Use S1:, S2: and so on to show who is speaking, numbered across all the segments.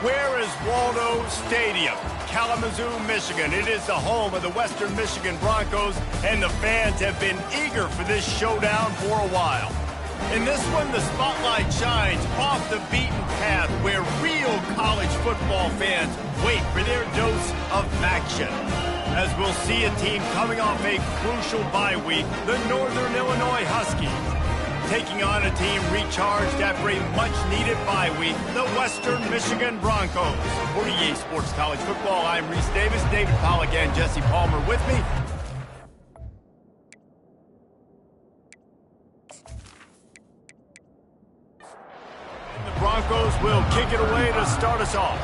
S1: Where is Waldo Stadium? Kalamazoo, Michigan. It is the home of the Western Michigan Broncos, and the fans have been eager for this showdown for a while. In this one, the spotlight shines off the beaten path where real college football fans wait for their dose of action. As we'll see a team coming off a crucial bye week, the Northern Illinois Huskies, taking on a team recharged after a much-needed bye week, the Western Michigan Broncos. For EA Sports College Football, I'm Reese Davis, David Pollack, and Jesse Palmer with me. The Broncos will kick it away to start us off.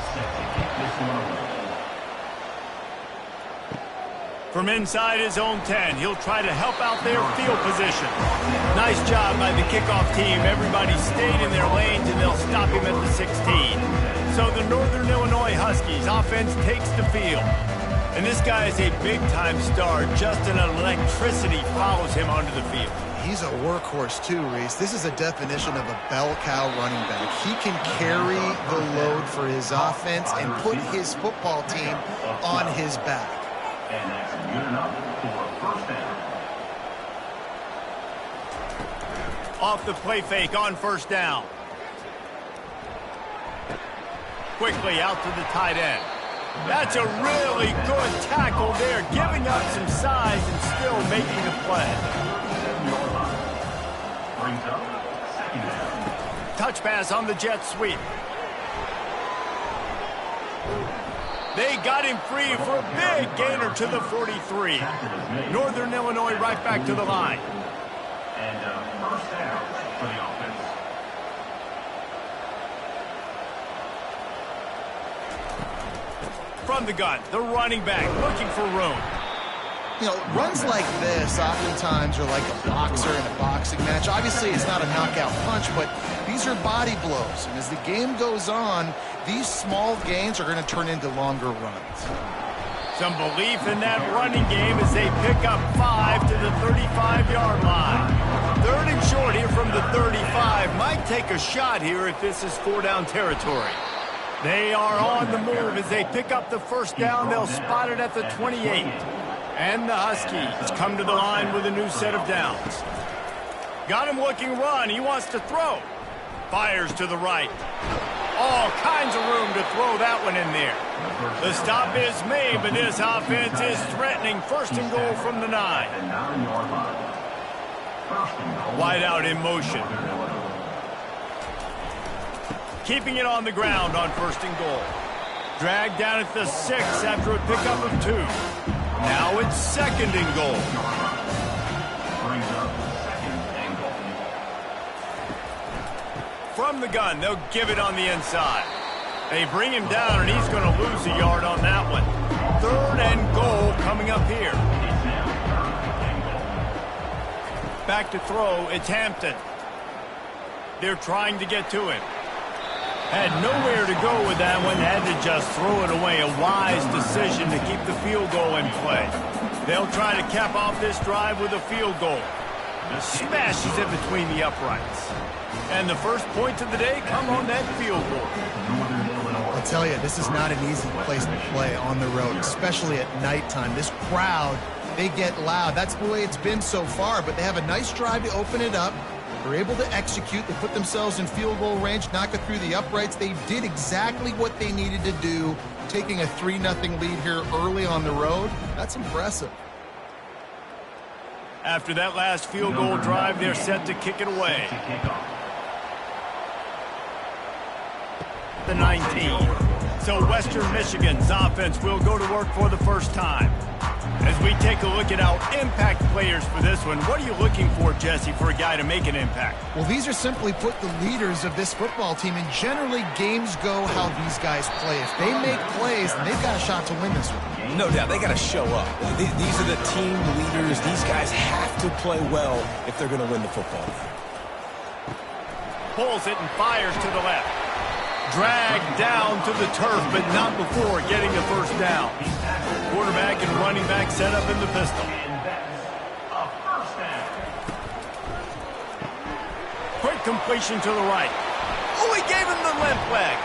S1: From inside his own 10, he'll try to help out their field position. Nice job by the kickoff team. Everybody stayed in their lanes, and they'll stop him at the 16. So the Northern Illinois Huskies offense takes the field. And this guy is a big-time star. Just an electricity follows him onto the field.
S2: He's a workhorse too, Reese. This is a definition of a bell cow running back. He can carry the load for his offense and put his football team on his back.
S3: And that's good enough for a first down.
S1: Off the play fake on first down. Quickly out to the tight end. That's a really good tackle there, giving up some size and still making the play.
S3: Brings up second down.
S1: Touch pass on the jet sweep. They got him free for a big gainer to the 43. Northern Illinois right back to the line.
S3: And first down for the offense.
S1: From the gun, the running back looking for room.
S2: You know, runs like this oftentimes are like a boxer in a boxing match. Obviously, it's not a knockout punch, but these are body blows. And as the game goes on, these small gains are going to turn into longer runs.
S1: Some belief in that running game as they pick up 5 to the 35-yard line. Third and short here from the 35. Might take a shot here if this is 4-down territory. They are on the move as they pick up the first down. They'll spot it at the 28. And the Huskies come to the line with a new set of downs. Got him looking run. He wants to throw. Fires to the right. All kinds of room to throw that one in there. The stop is made, but this offense is threatening. First and goal from the 9. Wide out in motion. Keeping it on the ground on first and goal. Dragged down at the 6 after a pickup of 2. Now it's second and goal. From the gun, they'll give it on the inside. They bring him down, and he's going to lose a yard on that one. Third and goal coming up here. Back to throw, it's Hampton. They're trying to get to him. Had nowhere to go with that one, had to just throw it away. A wise decision to keep the field goal in play. They'll try to cap off this drive with a field goal. Smashes it between the uprights. And the first points of the day come on that field goal.
S2: I'll tell you, this is not an easy place to play on the road, especially at nighttime. This crowd, they get loud. That's the way it's been so far, but they have a nice drive to open it up. They're able to execute. They put themselves in field goal range, knock it through the uprights. They did exactly what they needed to do, taking a 3-0 lead here early on the road. That's impressive.
S1: After that last field goal drive, they're set to kick it away. The 19. So Western Michigan's offense will go to work for the first time. As we take a look at our impact players for this one, what are you looking for, Jesse, for a guy to make an impact?
S2: Well, these are simply put the leaders of this football team, and generally games go how these guys play. If they make plays, then they've got a shot to win this one.
S4: No doubt, they got to show up. These are the team leaders. These guys have to play well if they're going to win the football game.
S1: Pulls it and fires to the left. Dragged down to the turf, but not before getting the first down. Quarterback and running back set up in the pistol. Quick completion to the right. Oh, he gave him the limp leg.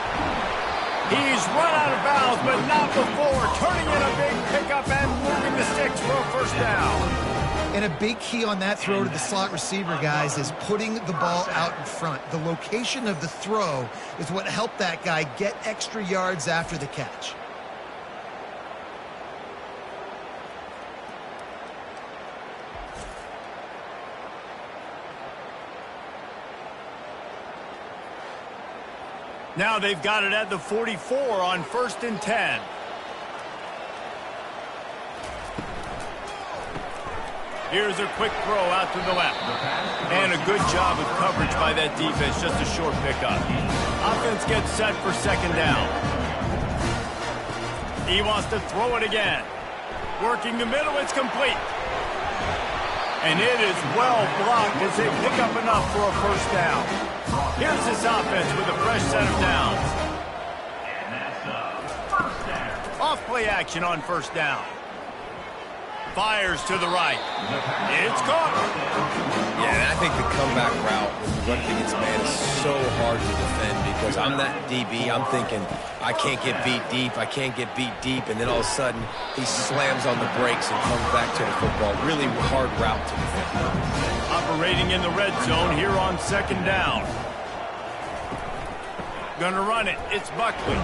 S1: He's run out of bounds, but not before. Turning in a big pickup and moving the sticks for a first down.
S2: And a big key on that throw to the slot receiver, guys, is putting the ball out in front. The location of the throw is what helped that guy get extra yards after the catch.
S1: Now they've got it at the 44 on 1st and 10. Here's a quick throw out to the left. And a good job of coverage by that defense, just a short pickup. Offense gets set for 2nd down. He wants to throw it again. Working the middle, it's complete. And it is well blocked as they pick up enough for a first down. Here's this offense with a fresh set of downs.
S3: And that's first down.
S1: Off play action on 1st down. Fires to the right. It's caught.
S4: Yeah, and I think the comeback route when you run it against man is so hard to defend because I'm that DB. I'm thinking, I can't get beat deep. I can't get beat deep. And then all of a sudden, he slams on the brakes and comes back to the football. Really hard route to defend.
S1: Operating in the red zone here on 2nd down. Gonna run it. It's Buckley.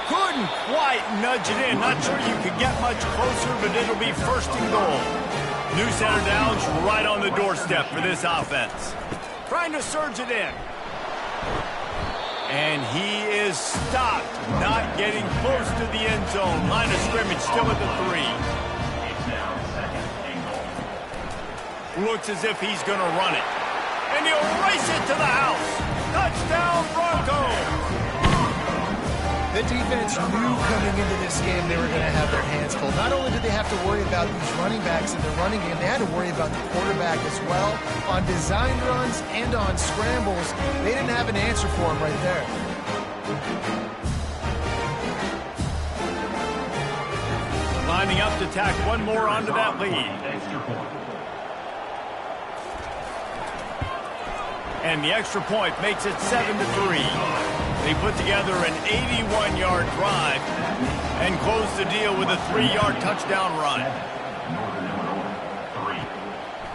S1: Couldn't quite nudge it in. Not sure you could get much closer, but it'll be 1st and goal. New center downs right on the doorstep for this offense. Trying to surge it in. And he is stopped. Not getting close to the end zone. Line of scrimmage still at the 3.
S3: It's now 2nd and goal.
S1: Looks as if he's going to run it. And he'll race it to the house. Touchdown, Broncos.
S2: The defense knew coming into this game they were going to have their hands full. Not only did they have to worry about these running backs in the running game, they had to worry about the quarterback as well. On designed runs and on scrambles, they didn't have an answer for him right there.
S1: Lining up to tack one more onto that lead.
S3: Extra point.
S1: And the extra point makes it 7-3. They put together an 81-yard drive and close the deal with a 3-yard touchdown run.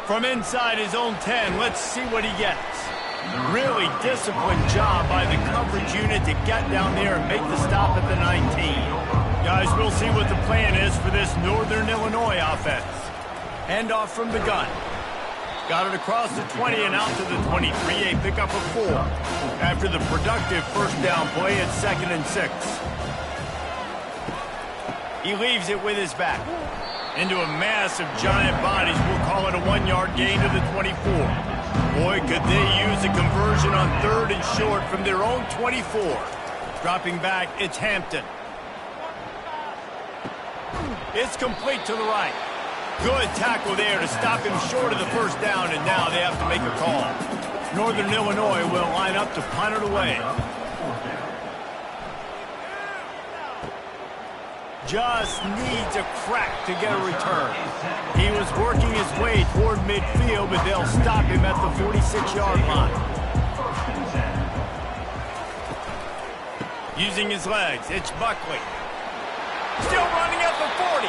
S1: From inside his own 10, let's see what he gets. Really disciplined job by the coverage unit to get down there and make the stop at the 19. Guys, we'll see what the plan is for this Northern Illinois offense. Handoff from the gun. Got it across the 20 and out to the 23. A pickup of 4. After the productive first down play at 2nd and 6. He leaves it with his back. Into a mass of giant bodies. We'll call it a 1-yard gain to the 24. Boy, could they use a conversion on 3rd and short from their own 24. Dropping back, it's Hampton. It's complete to the right. Good tackle there to stop him short of the first down, and now they have to make a call. Northern Illinois will line up to punt it away. Just needs a crack to get a return. He was working his way toward midfield, but they'll stop him at the 46-yard line. Using his legs, it's Buckley. Still running at the 40.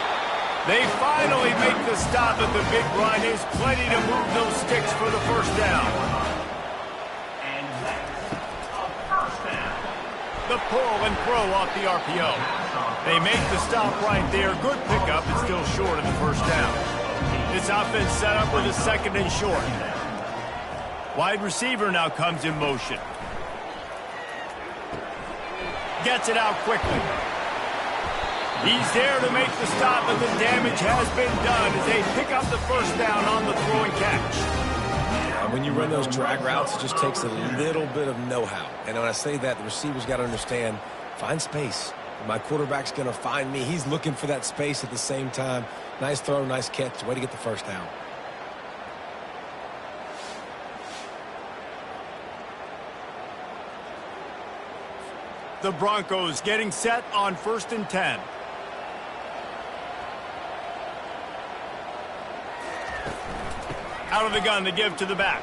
S1: They finally make the stop at the big run. There's plenty to move those sticks for the first down.
S3: And that's a first down.
S1: The pull and throw off the RPO. They make the stop right there. Good pickup, but still short of the first down. This offense set up with a 2nd and short. Wide receiver now comes in motion. Gets it out quickly. He's there to make the stop, and the damage has been done as they pick up the first down on the throw and catch.
S4: And when you run those drag routes, it just takes a little bit of know-how. And when I say that, the receiver's got to understand, find space. My quarterback's going to find me. He's looking for that space at the same time. Nice throw, nice catch. Way to get the first down.
S1: The Broncos getting set on 1st and 10. Out of the gun to give to the back.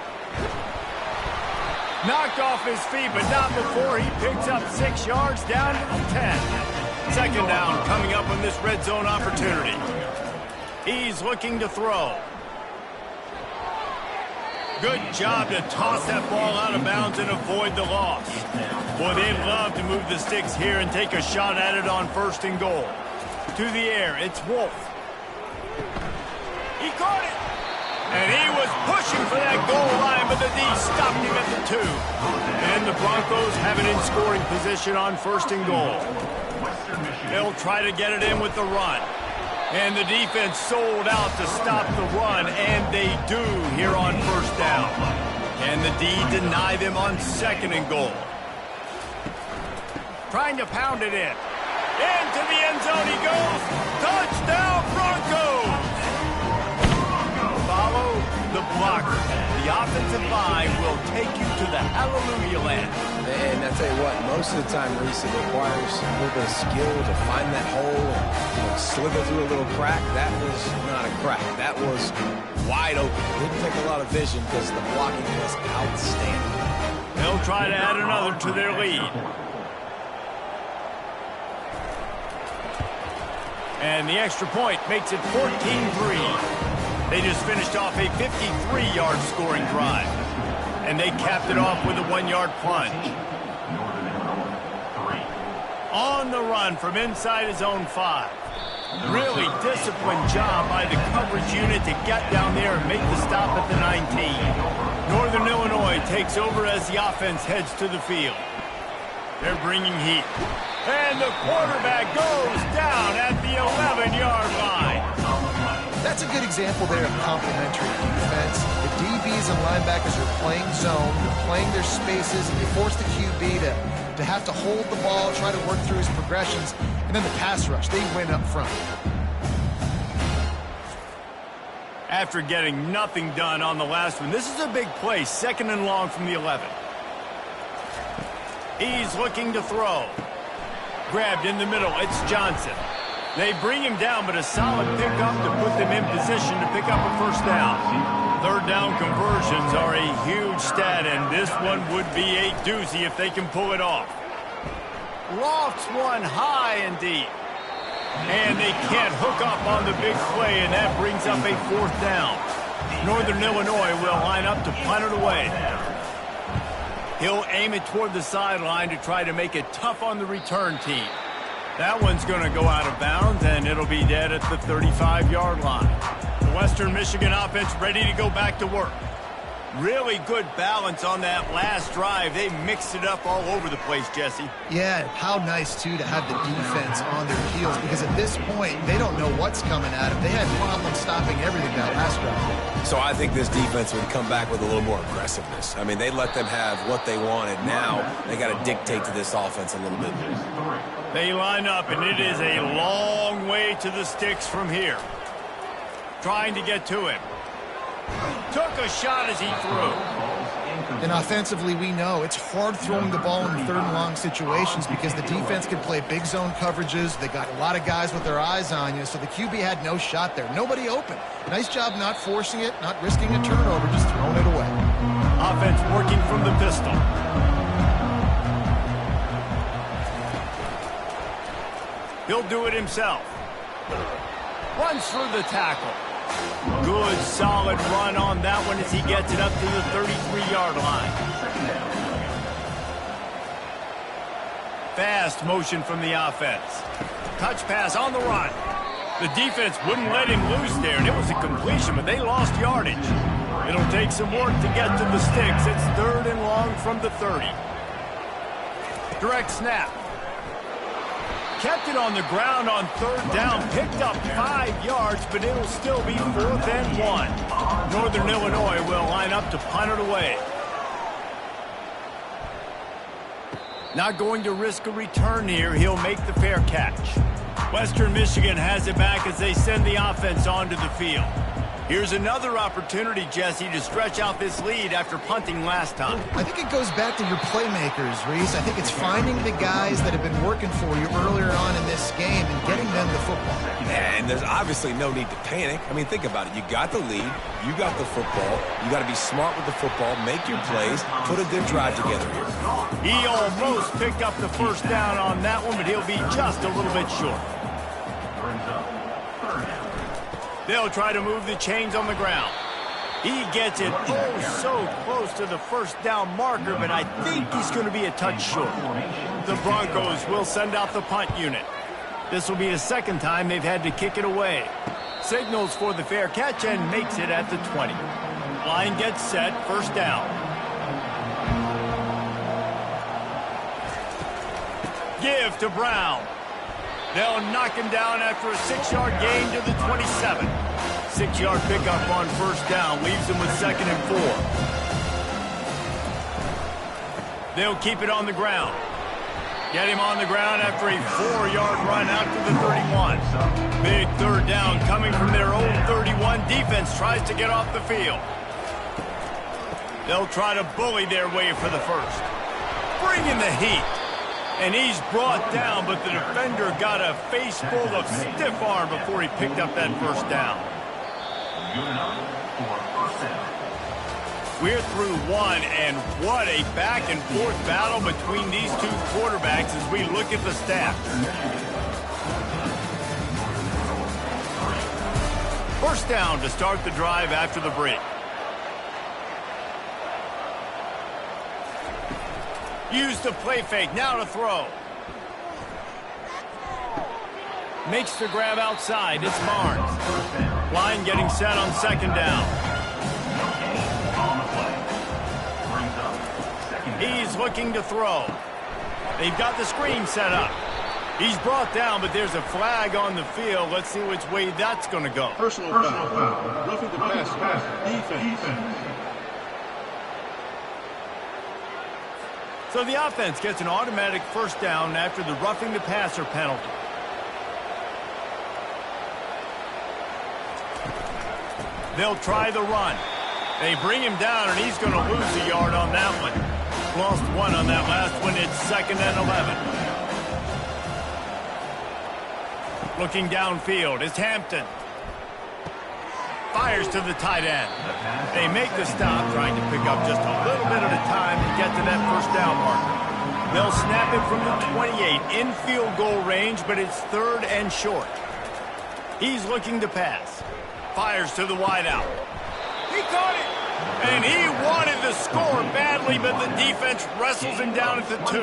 S1: Knocked off his feet, but not before he picks up 6 yards down to the 10. Second down coming up on this red zone opportunity. He's looking to throw. Good job to toss that ball out of bounds and avoid the loss. Boy, they'd love to move the sticks here and take a shot at it on 1st and goal. To the air, it's Wolf. He caught it! And he was pushing for that goal line, but the D stopped him at the 2. And the Broncos have it in scoring position on 1st and goal. They'll try to get it in with the run. And the defense sold out to stop the run, and they do here on 1st down. And the D deny them on 2nd and goal. Trying to pound it in. Into the end zone he goes. Touchdown, Broncos! Follow the blocker. The offensive line will take you to the hallelujah land.
S4: And I tell you what, most of the time, Reese, it requires a little bit of skill to find that hole and slither through a little crack. That was not a crack. That was wide open. It didn't take a lot of vision because the blocking was outstanding.
S1: They'll try to add another to their lead. And the extra point makes it 14-3. They just finished off a 53-yard scoring drive. And they capped it off with a 1-yard plunge. On the run from inside his own 5. Really disciplined job by the coverage unit to get down there and make the stop at the 19. Northern Illinois takes over as the offense heads to the field. They're bringing heat. And the quarterback goes down at the 11-yard line.
S2: That's a good example there of complementary defense. The DBs and linebackers are playing zone, they're playing their spaces, and they force the QB to have to hold the ball, try to work through his progressions, and then the pass rush, they win up front.
S1: After getting nothing done on the last one, this is a big play, 2nd and long from the 11. He's looking to throw. Grabbed in the middle, it's Johnson. They bring him down, but a solid pickup to put them in position to pick up a 1st down. 3rd down conversions are a huge stat, and this one would be a doozy if they can pull it off. Lofts one high and deep. And they can't hook up on the big play, and that brings up a 4th down. Northern Illinois will line up to punt it away. He'll aim it toward the sideline to try to make it tough on the return team. That one's going to go out of bounds, and it'll be dead at the 35-yard line. The Western Michigan offense ready to go back to work. Really good balance on that last drive. They mixed it up all over the place, Jesse.
S2: Yeah, how nice, too, to have the defense on their heels, because at this point, they don't know what's coming at them. They had problems stopping everything that last drive.
S4: So I think this defense would come back with a little more aggressiveness. I mean, they let them have what they wanted. Now they got to dictate to this offense a little bit.
S1: They line up, and it is a long way to the sticks from here. Trying to get to him. Took a shot as he threw.
S2: And offensively, we know it's hard throwing the ball in 3rd and long situations because the defense can play big zone coverages. They got a lot of guys with their eyes on you, so the QB had no shot there. Nobody open. Nice job not forcing it, not risking a turnover, just throwing it away.
S1: Offense working from the pistol. He'll do it himself. Runs through the tackle. Good, solid run on that one as he gets it up to the 33-yard line. Fast motion from the offense. Touch pass on the run. The defense wouldn't let him loose there, and it was a completion, but they lost yardage. It'll take some work to get to the sticks. It's 3rd and long from the 30. Direct snap. Kept it on the ground on 3rd down, picked up 5 yards, but it'll still be 4th and 1. Northern Illinois will line up to punt it away. Not going to risk a return here. He'll make the fair catch. Western Michigan has it back as they send the offense onto the field. Here's another opportunity, Jesse, to stretch out this lead after punting last time.
S2: I think it goes back to your playmakers, Reese. I think it's finding the guys that have been working for you earlier on in this game and getting them the football.
S4: And there's obviously no need to panic. I mean, think about it. You got the lead. You got the football. You got to be smart with the football, make your plays, put a good drive together here.
S1: He almost picked up the first down on that one, but he'll be just a little bit short. They'll try to move the chains on the ground. He gets it oh so close to the first down marker, but I think he's going to be a touch short. The Broncos will send out the punt unit. This will be the second time they've had to kick it away. Signals for the fair catch and makes it at the 20. Line gets set, first down. Give to Brown. They'll knock him down after a 6-yard gain to the 27. 6-yard pickup on first down leaves him with 2nd and 4. They'll keep it on the ground. Get him on the ground after a 4-yard run out to the 31. Big third down coming from their own 31. Defense tries to get off the field. They'll try to bully their way for the first. Bring in the heat. And he's brought down, but the defender got a face full of stiff arm before he picked up that first down. We're through one, and what a back-and-forth battle between these two quarterbacks as we look at the stats. First down to start the drive after the break. Use the play fake, now to throw. Makes the grab outside, it's Barnes. Line getting set on second down. He's looking to throw. They've got the screen set up. He's brought down, but there's a flag on the field. Let's see which way that's going to go.
S5: Personal foul. Roughing the pass. Defense.
S1: So the offense gets an automatic first down after the roughing the passer penalty. They'll try the run. They bring him down, and he's going to lose a yard on that one. Lost one on that last one. It's 2nd and 11. Looking downfield is Hampton. Fires to the tight end. They make the stop, trying to pick up just a little bit at a time to get to that first down marker. They'll snap it from the 28 in field goal range, but it's 3rd and short. He's looking to pass. Fires to the wideout. He caught it! And he wanted the score badly, but the defense wrestles him down at the 2.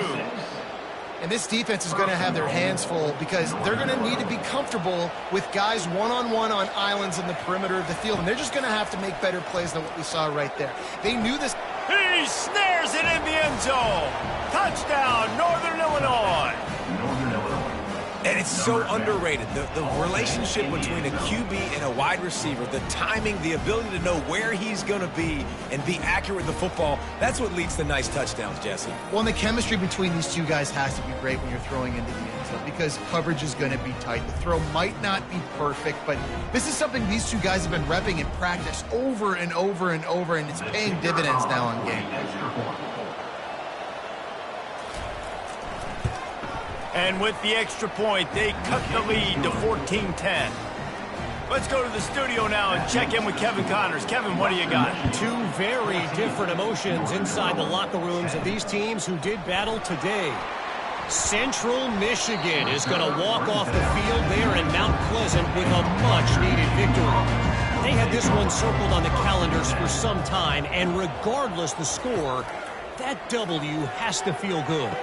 S2: And this defense is going to have their hands full because they're going to need to be comfortable with guys one-on-one on islands in the perimeter of the field. And they're just going to have to make better plays than what we saw right there. They knew this.
S1: He snares it in the end zone. Touchdown, Northern Illinois.
S4: And it's so underrated. The relationship between a QB and a wide receiver, the timing, the ability to know where he's going to be and be accurate with the football, that's what leads to nice touchdowns, Jesse.
S2: Well, and the chemistry between these two guys has to be great when you're throwing into the end zone because coverage is going to be tight. The throw might not be perfect, but this is something these two guys have been repping in practice over and over and over, and it's paying dividends now on game.
S1: And with the extra point, they cut the lead to 14-10. Let's go to the studio now and check in with Kevin Connors. Kevin, what do you got?
S6: Two very different emotions inside the locker rooms of these teams who did battle today. Central Michigan is going to walk off the field there in Mount Pleasant with a much-needed victory. They had this one circled on the calendars for some time, and regardless the score, that W has to feel good.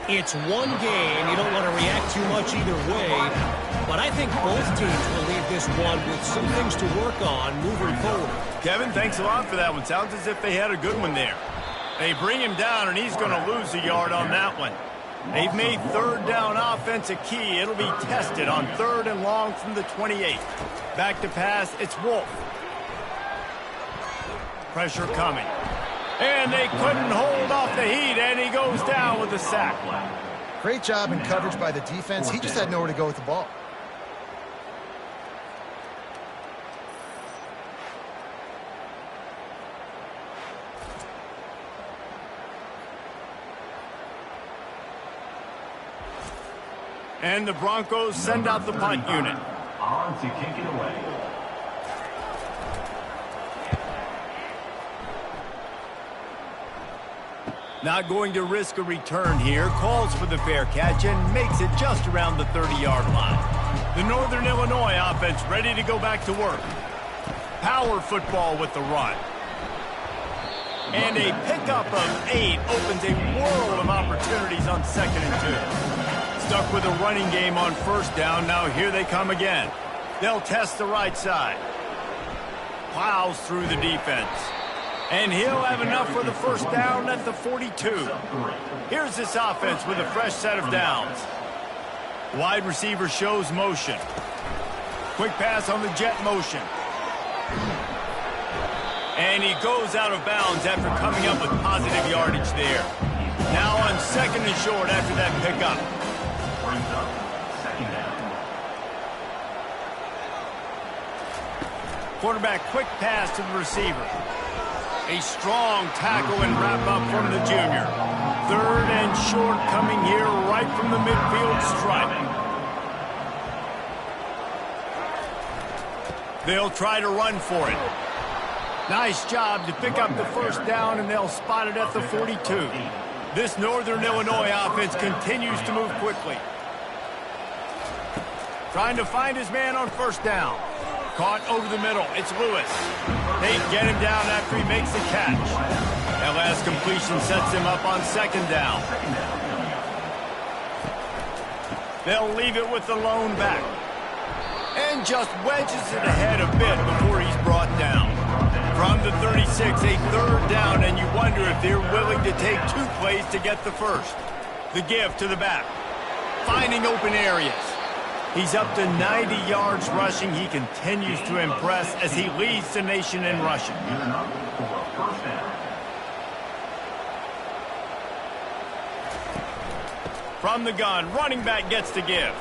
S6: It's one game. You don't want to react too much either way. But I think both teams will leave this one with some things to work on moving forward.
S1: Kevin, thanks a lot for that one. Sounds as if they had a good one there. They bring him down, and he's going to lose a yard on that one. They've made 3rd down offense a key. It'll be tested on 3rd and long from the 28. Back to pass, it's Wolf. Pressure coming. And they couldn't hold off the heat, and he goes down with a sack.
S2: Great job in coverage by the defense. He just had nowhere to go with the ball.
S1: And the Broncos send out the punt unit.
S3: On to kick it away.
S1: Not going to risk a return here. Calls for the fair catch and makes it just around the 30-yard line. The Northern Illinois offense ready to go back to work. Power football with the run. And a pickup of 8 opens a world of opportunities on 2nd and 2. Stuck with a running game on 1st down. Now here they come again. They'll test the right side. Plows through the defense. And he'll have enough for the 1st down at the 42. Here's this offense with a fresh set of downs. Wide receiver shows motion. Quick pass on the jet motion. And he goes out of bounds after coming up with positive yardage there. Now on 2nd and short after that pickup.
S3: Brings up 2nd down.
S1: Quarterback quick pass to the receiver. A strong tackle and wrap up from the junior. 3rd and short coming here right from the midfield stripe. They'll try to run for it. Nice job to pick up the 1st down, and they'll spot it at the 42. This Northern Illinois offense continues to move quickly. Trying to find his man on 1st down. Caught over the middle. It's Lewis. They get him down after he makes the catch. That last completion sets him up on 2nd down. They'll leave it with the lone back. And just wedges it ahead a bit before he's brought down. From the 36, a 3rd down, and you wonder if they're willing to take 2 plays to get the 1st. The give to the back. Finding open areas. He's up to 90 yards rushing. He continues to impress as he leads the nation in rushing. From the gun, running back gets the give.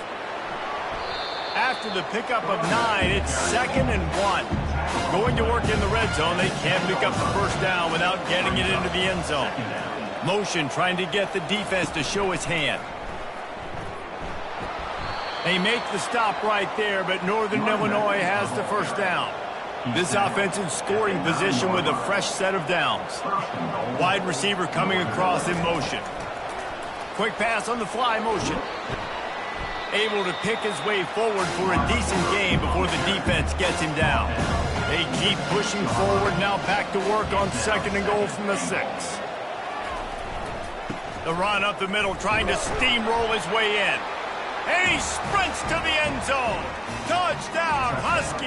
S1: After the pickup of 9, it's 2nd and 1. Going to work in the red zone. They can't pick up the 1st down without getting it into the end zone. Motion trying to get the defense to show his hand. They make the stop right there, but Northern Illinois has the 1st down. This offense in scoring position with a fresh set of downs. Wide receiver coming across in motion. Quick pass on the fly motion. Able to pick his way forward for a decent gain before the defense gets him down. They keep pushing forward, now back to work on 2nd and goal from the 6. The run up the middle, trying to steamroll his way in. And he sprints to the end zone. Touchdown, Husky.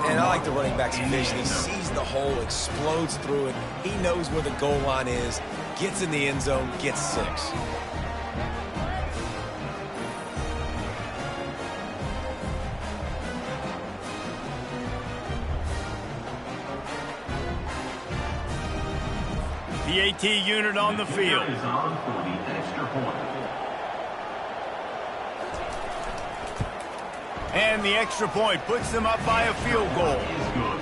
S4: And I like the running back's vision. He sees the hole, explodes through it. He knows where the goal line is, gets in the end zone, gets 6.
S1: The AT unit on the field.
S3: Is on for the extra point.
S1: And the extra point puts them up by a field goal.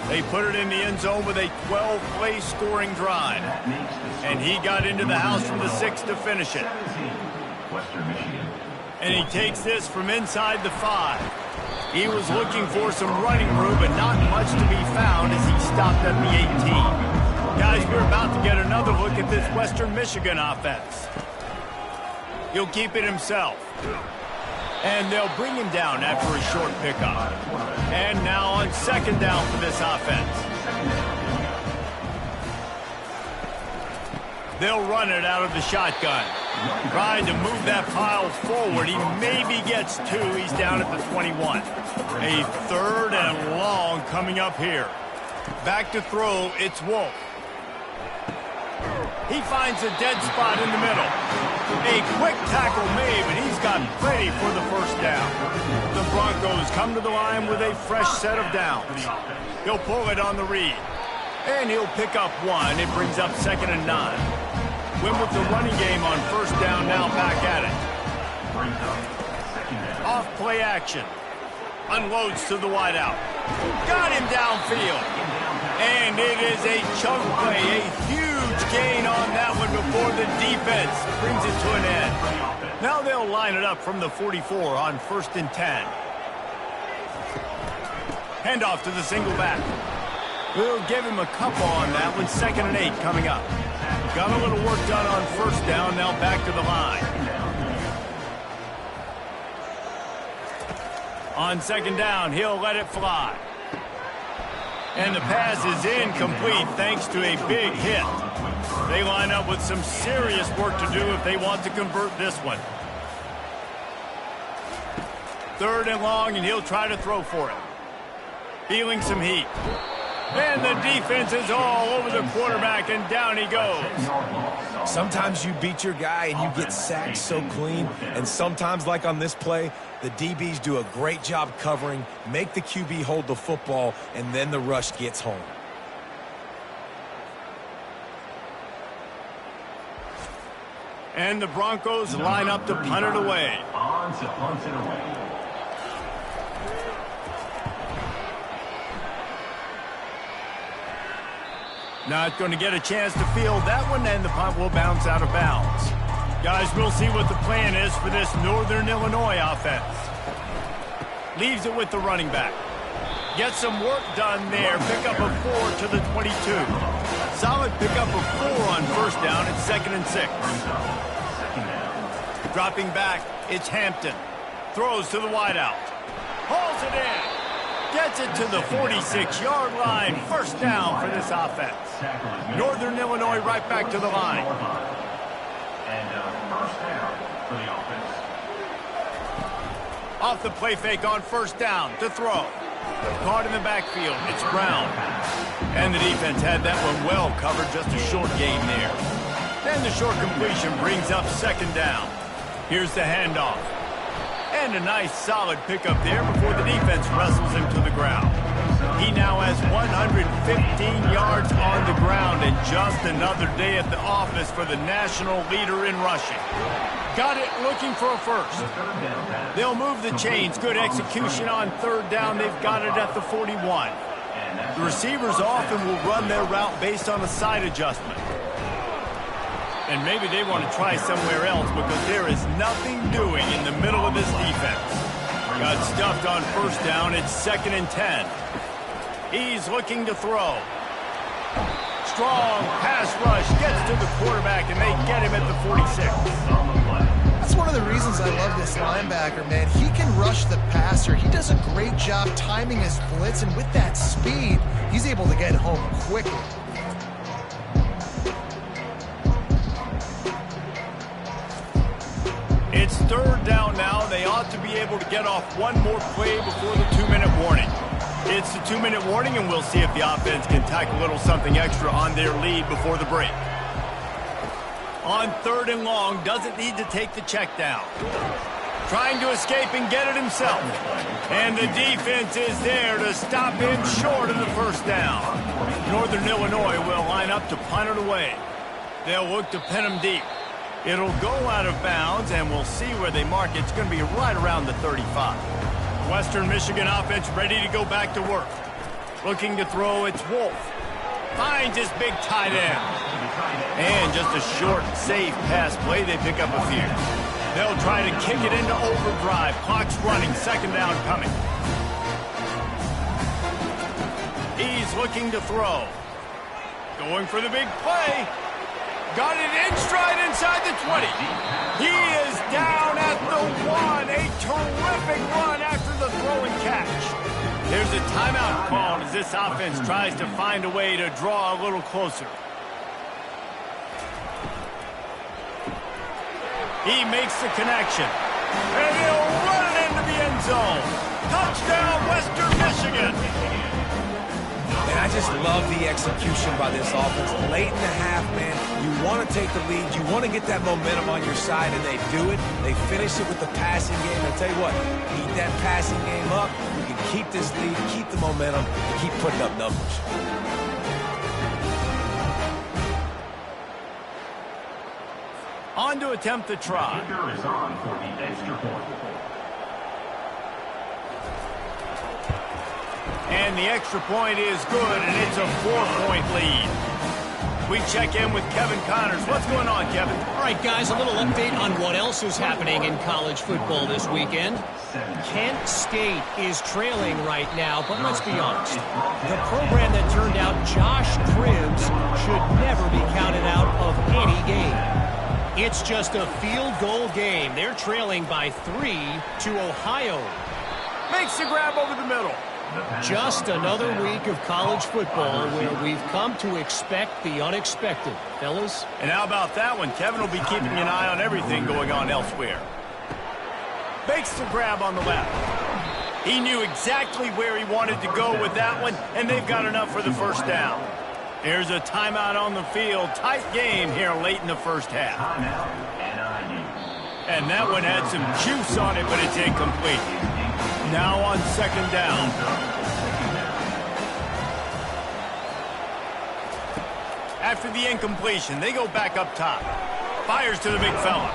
S1: They put it in the end zone with a 12-play scoring drive. And he got into the house from the 6 to finish it.
S3: Western Michigan.
S1: And he takes this from inside the 5. He was looking for some running room, but not much to be found as he stopped at the 18. Guys, we're about to get another look at this Western Michigan offense. He'll keep it himself. And they'll bring him down after a short pickup. And now on 2nd down for this offense. They'll run it out of the shotgun. Trying to move that pile forward. He maybe gets 2. He's down at the 21. A 3rd and long coming up here. Back to throw, it's Wolf. He finds a dead spot in the middle. A quick tackle made, but he's got plenty for the 1st down. The Broncos come to the line with a fresh set of downs. He'll pull it on the read. And he'll pick up 1. It brings up 2nd and 9. Win with the running game on 1st down, now back at it. Off play action. Unloads to the wideout. Got him downfield. And it is a chunk play, a huge gain on that one before the defense brings it to an end. Now they'll line it up from the 44 on 1st and 10. Handoff to the single back. We'll give him a couple on that one. 2nd and 8 coming up. Got a little work done on 1st down. Now back to the line. On 2nd down, he'll let it fly. And the pass is incomplete thanks to a big hit. They line up with some serious work to do if they want to convert this one. 3rd and long, and he'll try to throw for it. Feeling some heat. And the defense is all over the quarterback, and down he goes.
S4: Sometimes you beat your guy and you get sacked so clean, and sometimes, like on this play, the DBs do a great job covering, make the QB hold the football, and then the rush gets home.
S1: And the Broncos line up to punt it away.
S3: On to punt it away.
S1: Not going to get a chance to field that one, and the punt will bounce out of bounds. Guys, we'll see what the plan is for this Northern Illinois offense. Leaves it with the running back. Gets some work done there. Pick up a 4 to the 22. Solid pickup of 4 on 1st down. It's 2nd and 6. Dropping back, it's Hampton. Throws to the wideout. Hauls it in. Gets it to the 46-yard line. 1st down for this offense. Northern Illinois right back to the line.
S3: And 1st down for the offense.
S1: Off the play fake on 1st down to throw. Caught in the backfield. It's Brown. And the defense had that one well covered. Just a short gain there. And the short completion brings up 2nd down. Here's the handoff. And a nice solid pickup there before the defense wrestles him to the ground. He now has 115 yards on the ground, and just another day at the office for the national leader in rushing. Got it, looking for a 1st. They'll move the chains. Good execution on 3rd down. They've got it at the 41. The receivers often will run their route based on a side adjustment. And maybe they want to try somewhere else because there is nothing doing in the middle of this defense. Got stuffed on 1st down. It's 2nd and 10. He's looking to throw. Strong pass rush. Gets to the quarterback, and they get him at the 46.
S2: That's one of the reasons I love this linebacker, man. He can rush the passer. He does a great job timing his blitz, and with that speed, he's able to get home quickly.
S1: It's 3rd down now. They ought to be able to get off one more play before the 2-minute warning. It's the 2-minute warning, and we'll see if the offense can tack a little something extra on their lead before the break. On 3rd and long, doesn't need to take the check down. Trying to escape and get it himself. And the defense is there to stop him short of the 1st down. Northern Illinois will line up to punt it away. They'll look to pin him deep. It'll go out of bounds, and we'll see where they mark it. It's going to be right around the 35. Western Michigan offense ready to go back to work. Looking to throw, it's Wolf. Finds his big tight end. And just a short, safe pass play. They pick up a few. They'll try to kick it into overdrive. Clock's running. 2nd down coming. He's looking to throw. Going for the big play. Got it in stride inside the 20. He is down at the 1. A terrific run after the throw and catch. There's a timeout called as this offense tries to find a way to draw a little closer. He makes the connection. And he'll run it into the end zone. Touchdown, Western Michigan.
S4: And I just love the execution by this offense. Late in the half, man, you want to take the lead. You want to get that momentum on your side, and they do it. They finish it with the passing game. I tell you what, keep that passing game up. You can keep this lead, keep the momentum, and keep putting up numbers.
S1: On to attempt the try.
S3: The kicker is on for the extra point. And
S1: the extra point is good, and it's a 4-point lead. we check in with Kevin Connors. What's going on, Kevin?
S6: All right, guys, a little update on what else is happening in college football this weekend. Kent State is trailing right now, but let's be honest. The program that turned out Josh Cribbs should never be counted out of any game. It's just a field goal game. They're trailing by 3 to Ohio.
S1: Makes the grab over the middle.
S6: Just another week of college football where we've come to expect the unexpected, fellas.
S1: And how about that one? Kevin will be keeping an eye on everything going on elsewhere. Makes the grab on the left. He knew exactly where he wanted to go with that one, and they've got enough for the first down. There's a timeout on the field. Tight game here late in the first half. And that one had some juice on it, but it's incomplete. Now on second down. After the incompletion, they go back up top. Fires to the big fella.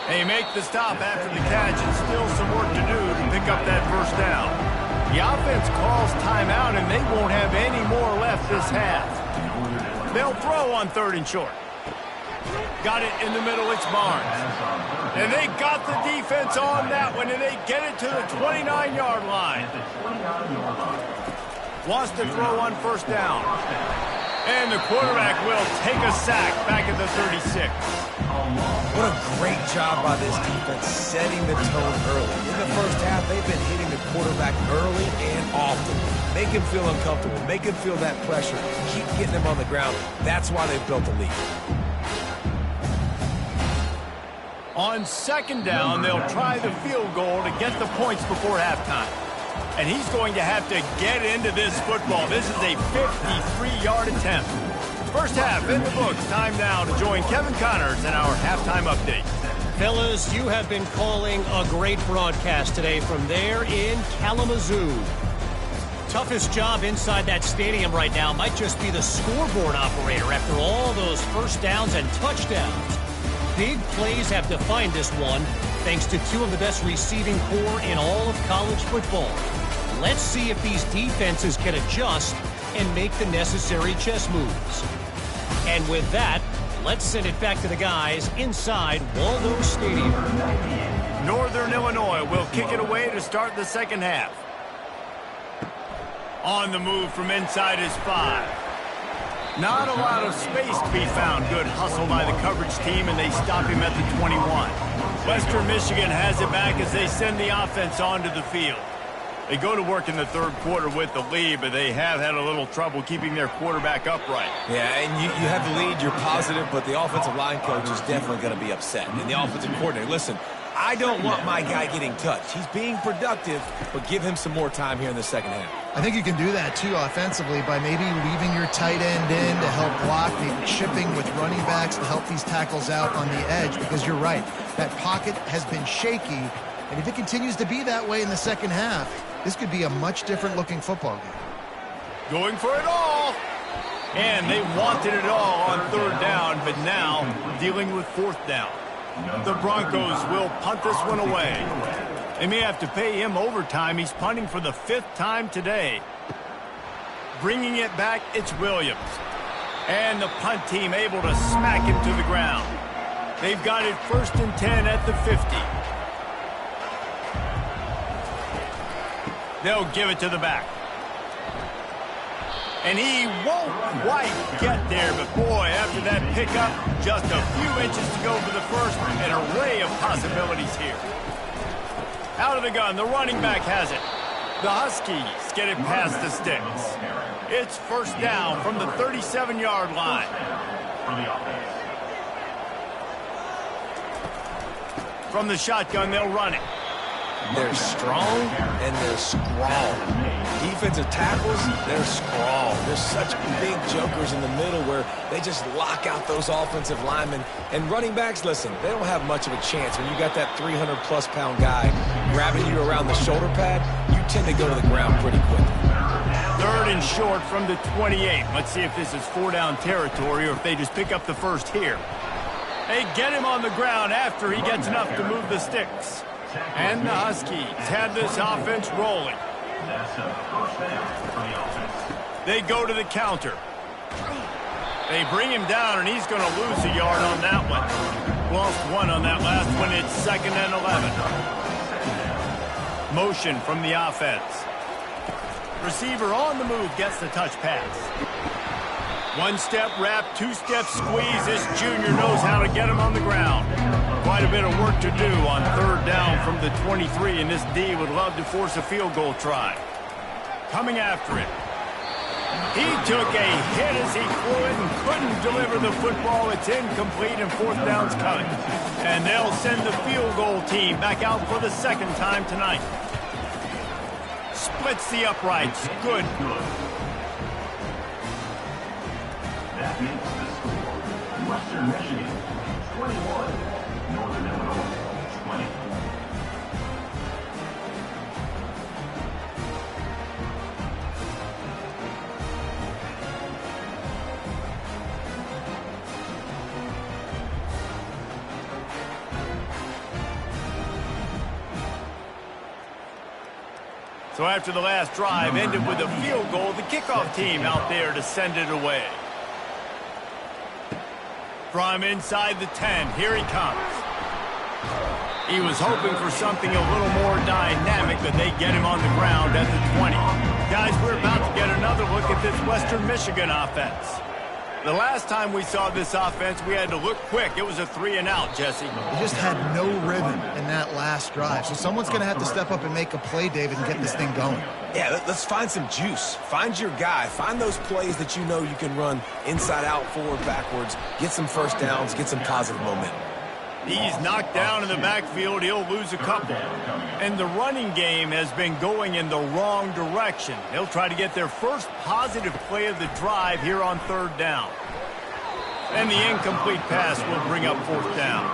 S1: They make the stop after the catch, and still some work to do to pick up that first down. The offense calls timeout, and they won't have any more left this half. They'll throw on 3rd and short. Got it in the middle, it's Barnes. And they got the defense on that one, and they get it to the 29-yard line. Wants to throw on first down. And the quarterback will take a sack back at the 36.
S4: What a great job by this defense setting the tone early. In the first half, they've been hitting the quarterback early and often. Make him feel uncomfortable. Make him feel that pressure. Keep getting him on the ground. That's why they've built the lead.
S1: On second down, they'll try the field goal to get the points before halftime. And he's going to have to get into this football. This is a 53-yard attempt. First half in the books. Time now to join Kevin Connors in our halftime update.
S6: Fellas, you have been calling a great broadcast today from there in Kalamazoo. Toughest job inside that stadium right now might just be the scoreboard operator after all those first downs and touchdowns. Big plays have defined this one, thanks to 2 of the best receiving corps in all of college football. Let's see if these defenses can adjust and make the necessary chess moves. And with that, let's send it back to the guys inside Waldo Stadium.
S1: Northern Illinois will kick it away to start the second half. On the move from inside his 5. Not a lot of space to be found. Good hustle by the coverage team, and they stop him at the 21. Western Michigan has it back as they send the offense onto the field. They go to work in the third quarter with the lead, but they have had a little trouble keeping their quarterback upright.
S4: Yeah, and you have the lead, you're positive, but the offensive line coach is definitely going to be upset. And the offensive coordinator, listen, I don't want my guy getting touched. He's being productive, but give him some more time here in the second half.
S2: I think you can do that, too, offensively, by maybe leaving your tight end in to help block, maybe chipping with running backs to help these tackles out on the edge, because you're right. That pocket has been shaky, and if it continues to be that way in the second half, this could be a much different-looking football game.
S1: Going for it all. And they wanted it all on third down, but now dealing with fourth down. The Broncos will punt this one away. They may have to pay him overtime. He's punting for the 5th time today. Bringing it back, it's Williams. And the punt team able to smack him to the ground. They've got it 1st and 10 at the 50. They'll give it to the back. And he won't quite get there, but boy, after that pickup, just a few inches to go for the first. An array of possibilities here. Out of the gun, the running back has it. The Huskies get it past the sticks. It's first down from the 37-yard line. From the shotgun, they'll run it.
S4: They're strong and they're scrawl. Defensive tackles, they're scrawl. There's such big jokers in the middle where they just lock out those offensive linemen. And running backs, listen, they don't have much of a chance. When you got that 300-plus pound guy grabbing you around the shoulder pad, you tend to go to the ground pretty quickly.
S1: 3rd and short from the 28. Let's see if this is 4-down territory or if they just pick up the first here. They get him on the ground after he gets enough to move the sticks. And the Huskies have this offense rolling. They go to the counter. They bring him down, and he's going to lose a yard on that one. Lost one on that last one. It's 2nd and 11. Motion from the offense. Receiver on the move gets the touch pass. One-step wrap, two-step squeeze. This junior knows how to get him on the ground. Quite a bit of work to do on 3rd down from the 23, and this D would love to force a field goal try. Coming after it. He took a hit as he threw it and couldn't deliver the football. It's incomplete, and 4th down's coming. And they'll send the field goal team back out for the 2nd time tonight. Splits the uprights. Good.
S3: That makes the score Western Michigan 21, Northern Illinois 20.
S1: So after the last drive ended with a field goal, the kickoff team out there to send it away. From inside the 10, here he comes. He was hoping for something a little more dynamic, but they get him on the ground at the 20. Guys, we're about to get another look at this Western Michigan offense. The last time we saw this offense, we had to look quick. It was a 3-and-out, Jesse.
S2: They just had no rhythm in that last drive. So someone's going to have to step up and make a play, David, and get this thing going.
S4: Yeah, let's find some juice. Find your guy. Find those plays that you know you can run inside out, forward, backwards. Get some first downs. Get some positive momentum.
S1: He's knocked down in the backfield. He'll lose a couple. And the running game has been going in the wrong direction. They'll try to get their first positive play of the drive here on 3rd down. And the incomplete pass will bring up 4th down.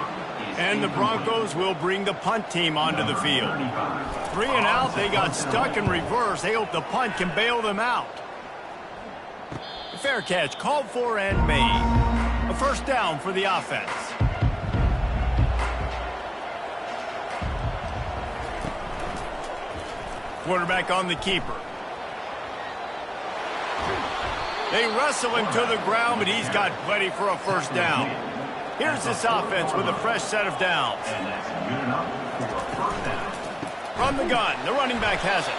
S1: And the Broncos will bring the punt team onto the field. 3-and-out. They got stuck in reverse. They hope the punt can bail them out. Fair catch called for and made. A 1st down for the offense. Quarterback on the keeper. They wrestle him to the ground, but he's got plenty for a 1st down. Here's this offense with a fresh set of downs. From the gun, the running back has it.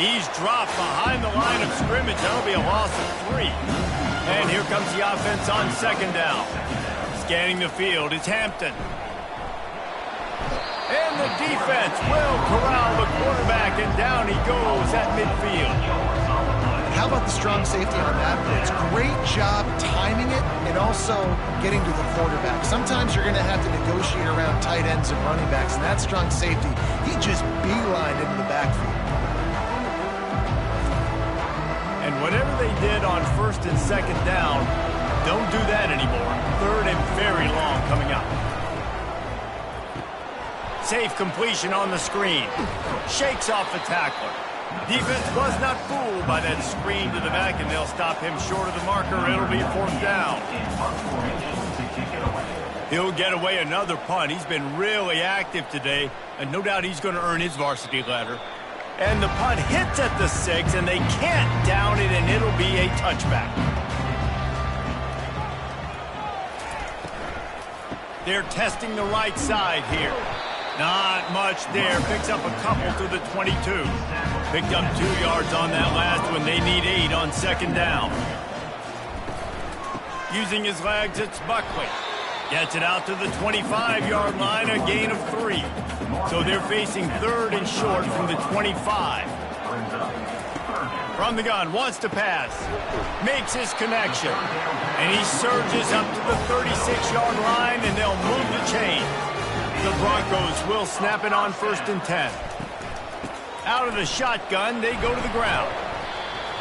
S1: He's dropped behind the line of scrimmage. That'll be a loss of 3. And here comes the offense on 2nd down. Scanning the field, it's Hampton. And the defense will corral the quarterback, and down he goes at midfield.
S2: How about the strong safety on that blitz? Great job timing it and also getting to the quarterback. Sometimes you're going to have to negotiate around tight ends and running backs, and that strong safety, he just beelined into the backfield.
S1: And whatever they did on 1st and 2nd down, don't do that anymore. 3rd and very long coming up. Safe completion on the screen. Shakes off the tackler. Defense was not fooled by that screen to the back, and they'll stop him short of the marker. It'll be 4th down. He'll get away another punt. He's been really active today, and no doubt he's going to earn his varsity ladder. And the punt hits at the 6, and they can't down it, and it'll be a touchback. They're testing the right side here. Not much there. Picks up a couple to the 22. Picked up 2 yards on that last one. They need 8 on 2nd down. Using his legs, it's Buckley. Gets it out to the 25-yard line, a gain of 3. So they're facing 3rd and short from the 25. From the gun, wants to pass. Makes his connection. And he surges up to the 36-yard line, and they'll move the chain. The Broncos will snap it on 1st and 10. Out of the shotgun, they go to the ground.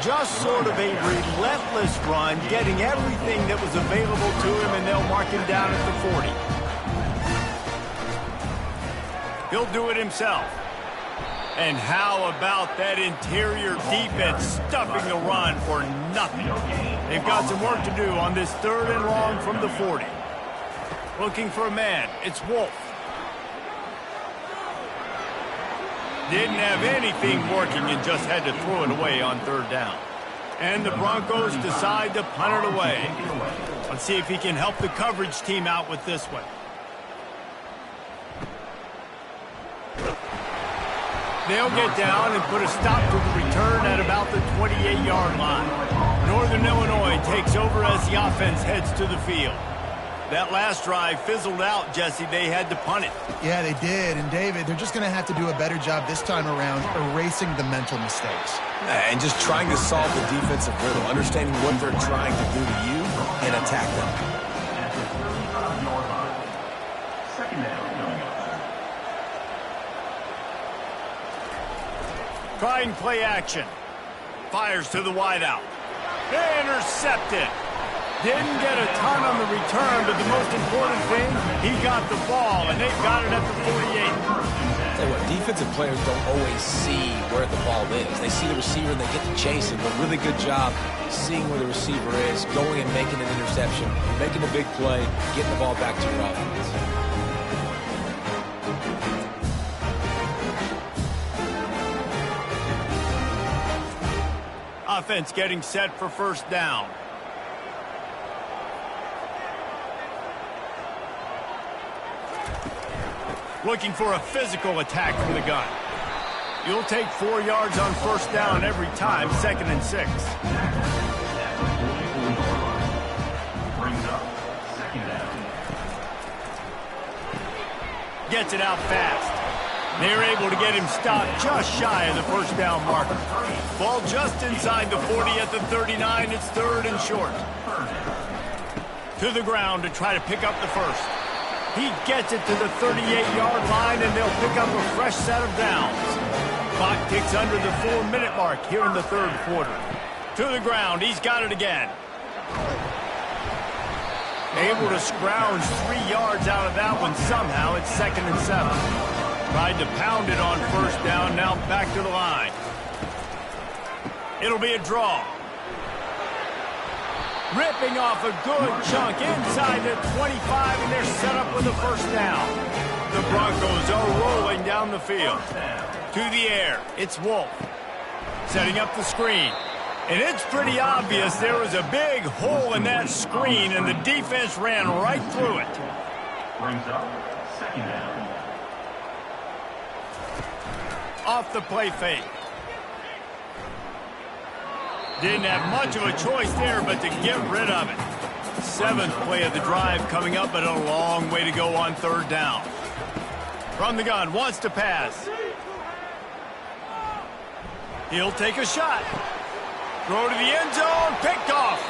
S1: Just sort of a relentless run, getting everything that was available to him, and they'll mark him down at the 40. He'll do it himself. And how about that interior defense stuffing the run for nothing? They've got some work to do on this 3rd and long from the 40. Looking for a man. It's Wolf. Didn't have anything working and just had to throw it away on 3rd down. And the Broncos decide to punt it away. Let's see if he can help the coverage team out with this one. They'll get down and put a stop to the return at about the 28-yard line. Northern Illinois takes over as the offense heads to the field. That last drive fizzled out, Jesse. They had to punt it.
S2: Yeah, they did. And, David, they're just going to have to do a better job this time around erasing the mental mistakes.
S4: And just trying to solve the defensive riddle, understanding what they're trying to do to you and attack them.
S3: Second down coming up.
S1: Trying play action. Fires to the wideout. Intercepted. Didn't get a ton on the return, but the most important thing, he got the ball, and they've got it at the 48.
S4: Tell you what, defensive players don't always see where the ball is. They see the receiver and they get to chase him. But really good job seeing where the receiver is, going and making an interception, making a big play, getting the ball back to your offense.
S1: Offense getting set for first down. Looking for a physical attack from the gun. You'll take 4 yards on first down every time, 2nd and 6.
S3: Brings up second down.
S1: Gets it out fast. They're able to get him stopped just shy of the first down marker. Ball just inside the 40 at the 39. It's 3rd and short. To the ground to try to pick up the first. He gets it to the 38-yard line, and they'll pick up a fresh set of downs. Clock ticks under the 4-minute mark here in the 3rd quarter. To the ground. He's got it again. Able to scrounge 3 yards out of that one somehow. It's 2nd and 7. Tried to pound it on first down. Now back to the line. It'll be a draw. Ripping off a good chunk inside the 25, and they're set up with a first down. The Broncos are rolling down the field. To the air, it's Wolf. Setting up the screen. And it's pretty obvious there was a big hole in that screen, and the defense ran right through it.
S3: Brings up second down.
S1: Off the play fake. Didn't have much of a choice there but to get rid of it. 7th play of the drive coming up, but a long way to go on 3rd down. From the gun, wants to pass. He'll take a shot. Throw to the end zone, picked off.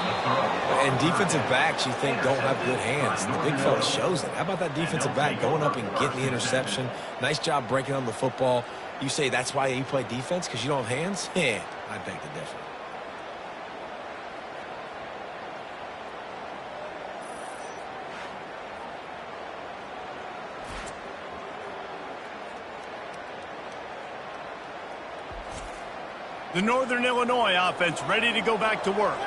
S4: And defensive backs, you think, don't have good hands. The big fella shows it. How about that defensive back going up and getting the interception? Nice job breaking on the football. You say that's why you play defense, because you don't have hands? Yeah, I beg to differ.
S1: The Northern Illinois offense ready to go back to work.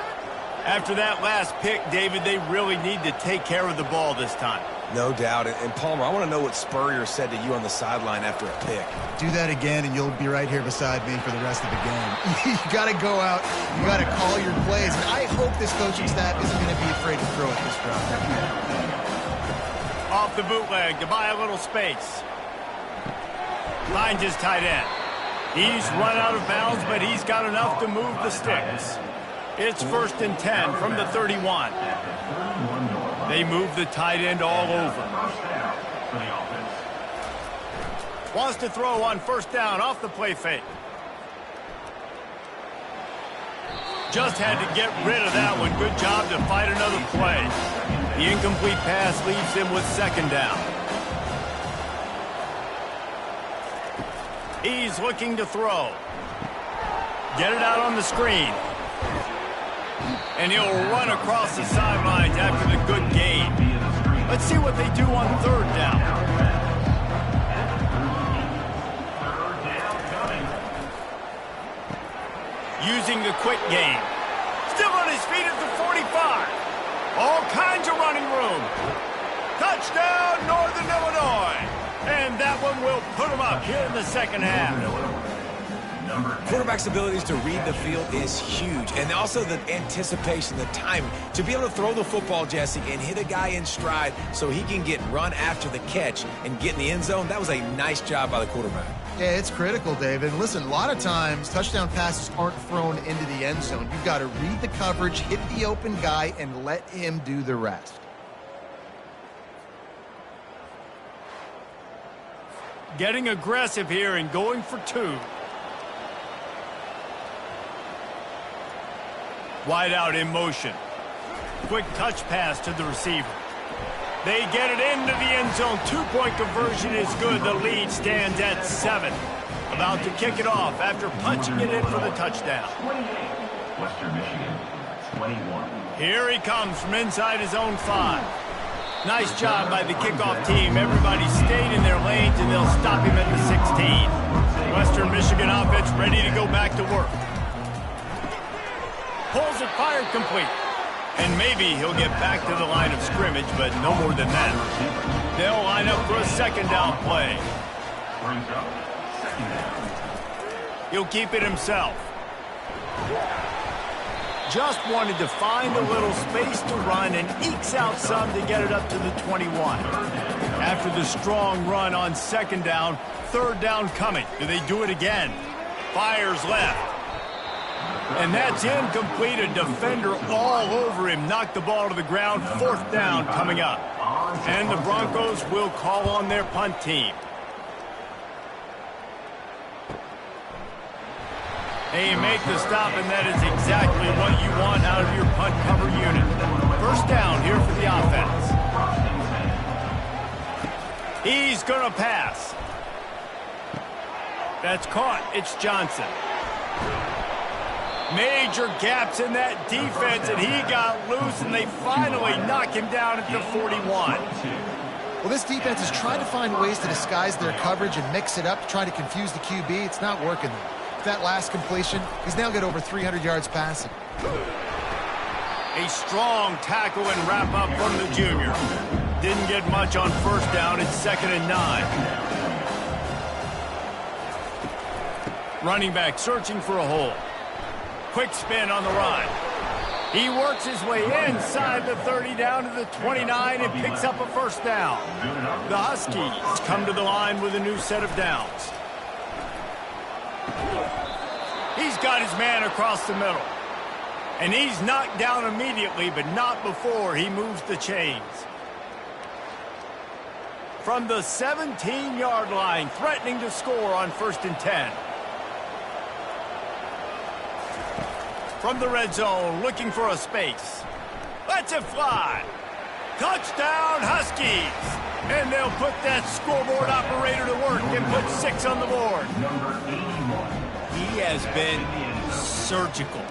S1: After that last pick, David, they really need to take care of the ball this time.
S4: No doubt. And Palmer, I want to know what Spurrier said to you on the sideline after a pick.
S2: Do that again, and you'll be right here beside me for the rest of the game. You got to go out. You got to call your plays. And I hope this coaching staff isn't going to be afraid to throw it this round.
S1: Off the bootleg to buy a little space. Finds his tight end. He's run out of bounds, but he's got enough to move the sticks. It's 1st and 10 from the 31. They move the tight end all over. Wants to throw on first down off the play fake. Just had to get rid of that one. Good job to fight another play. The incomplete pass leaves him with 2nd down. He's looking to throw. Get it out on the screen. And he'll run across the sidelines after the good gain. Let's see what they do on 3rd down. Using the quick game. Still on his feet at the 45. All kinds of running room. Touchdown, Northern Illinois. And that one will put them up here in the 2nd half.
S4: Quarterback's abilities to read the field is huge. And also the anticipation, the timing. To be able to throw the football, Jesse, and hit a guy in stride so he can get run after the catch and get in the end zone, that was a nice job by the quarterback.
S2: Yeah, it's critical, David. Listen, a lot of times touchdown passes aren't thrown into the end zone. You've got to read the coverage, hit the open guy, and let him do the rest.
S1: Getting aggressive here and going for two. Wide out in motion. Quick touch pass to the receiver. They get it into the end zone. Two-point conversion is good. The lead stands at 7. About to kick it off after punching it in for the touchdown.
S3: 28, Western Michigan, 21.
S1: Here he comes from inside his own 5. Nice job by the kickoff team. Everybody stayed in their lanes, and they'll stop him at the 16. Western Michigan offense ready to go back to work. Pulls it, fired complete. And maybe he'll get back to the line of scrimmage, but no more than that. They'll line up for a second down play.
S3: Brings up second down.
S1: He'll keep it himself. Just wanted to find a little space to run and ekes out some to get it up to the 21. After the strong run on second down, third down coming. Do they do it again? Fires left. And that's incomplete. A defender all over him. Knocked the ball to the ground. Fourth down coming up. And the Broncos will call on their punt team. They make the stop, and that is exactly what you want out of your punt cover unit. First down here for the offense. He's going to pass. That's caught. It's Johnson. Major gaps in that defense, and he got loose, and they finally knock him down at the 41.
S2: Well, this defense has tried to find ways to disguise their coverage and mix it up, trying to confuse the QB. It's not working. That last completion, he's now got over 300 yards passing.
S1: A strong tackle and wrap up from the junior. Didn't get much on first down. It's 2nd and 9. Running back searching for a hole. Quick spin on the run. He works his way inside the 30 down to the 29 and picks up a first down. The Huskies come to the line with a new set of downs. He's got his man across the middle. And he's knocked down immediately, but not before he moves the chains. From the 17-yard line, threatening to score on 1st and 10. From the red zone, looking for a space. Lets it fly. Touchdown, Huskies. And they'll put that scoreboard operator to work and put 6 on the board.
S3: Number 81.
S1: He has been surgical.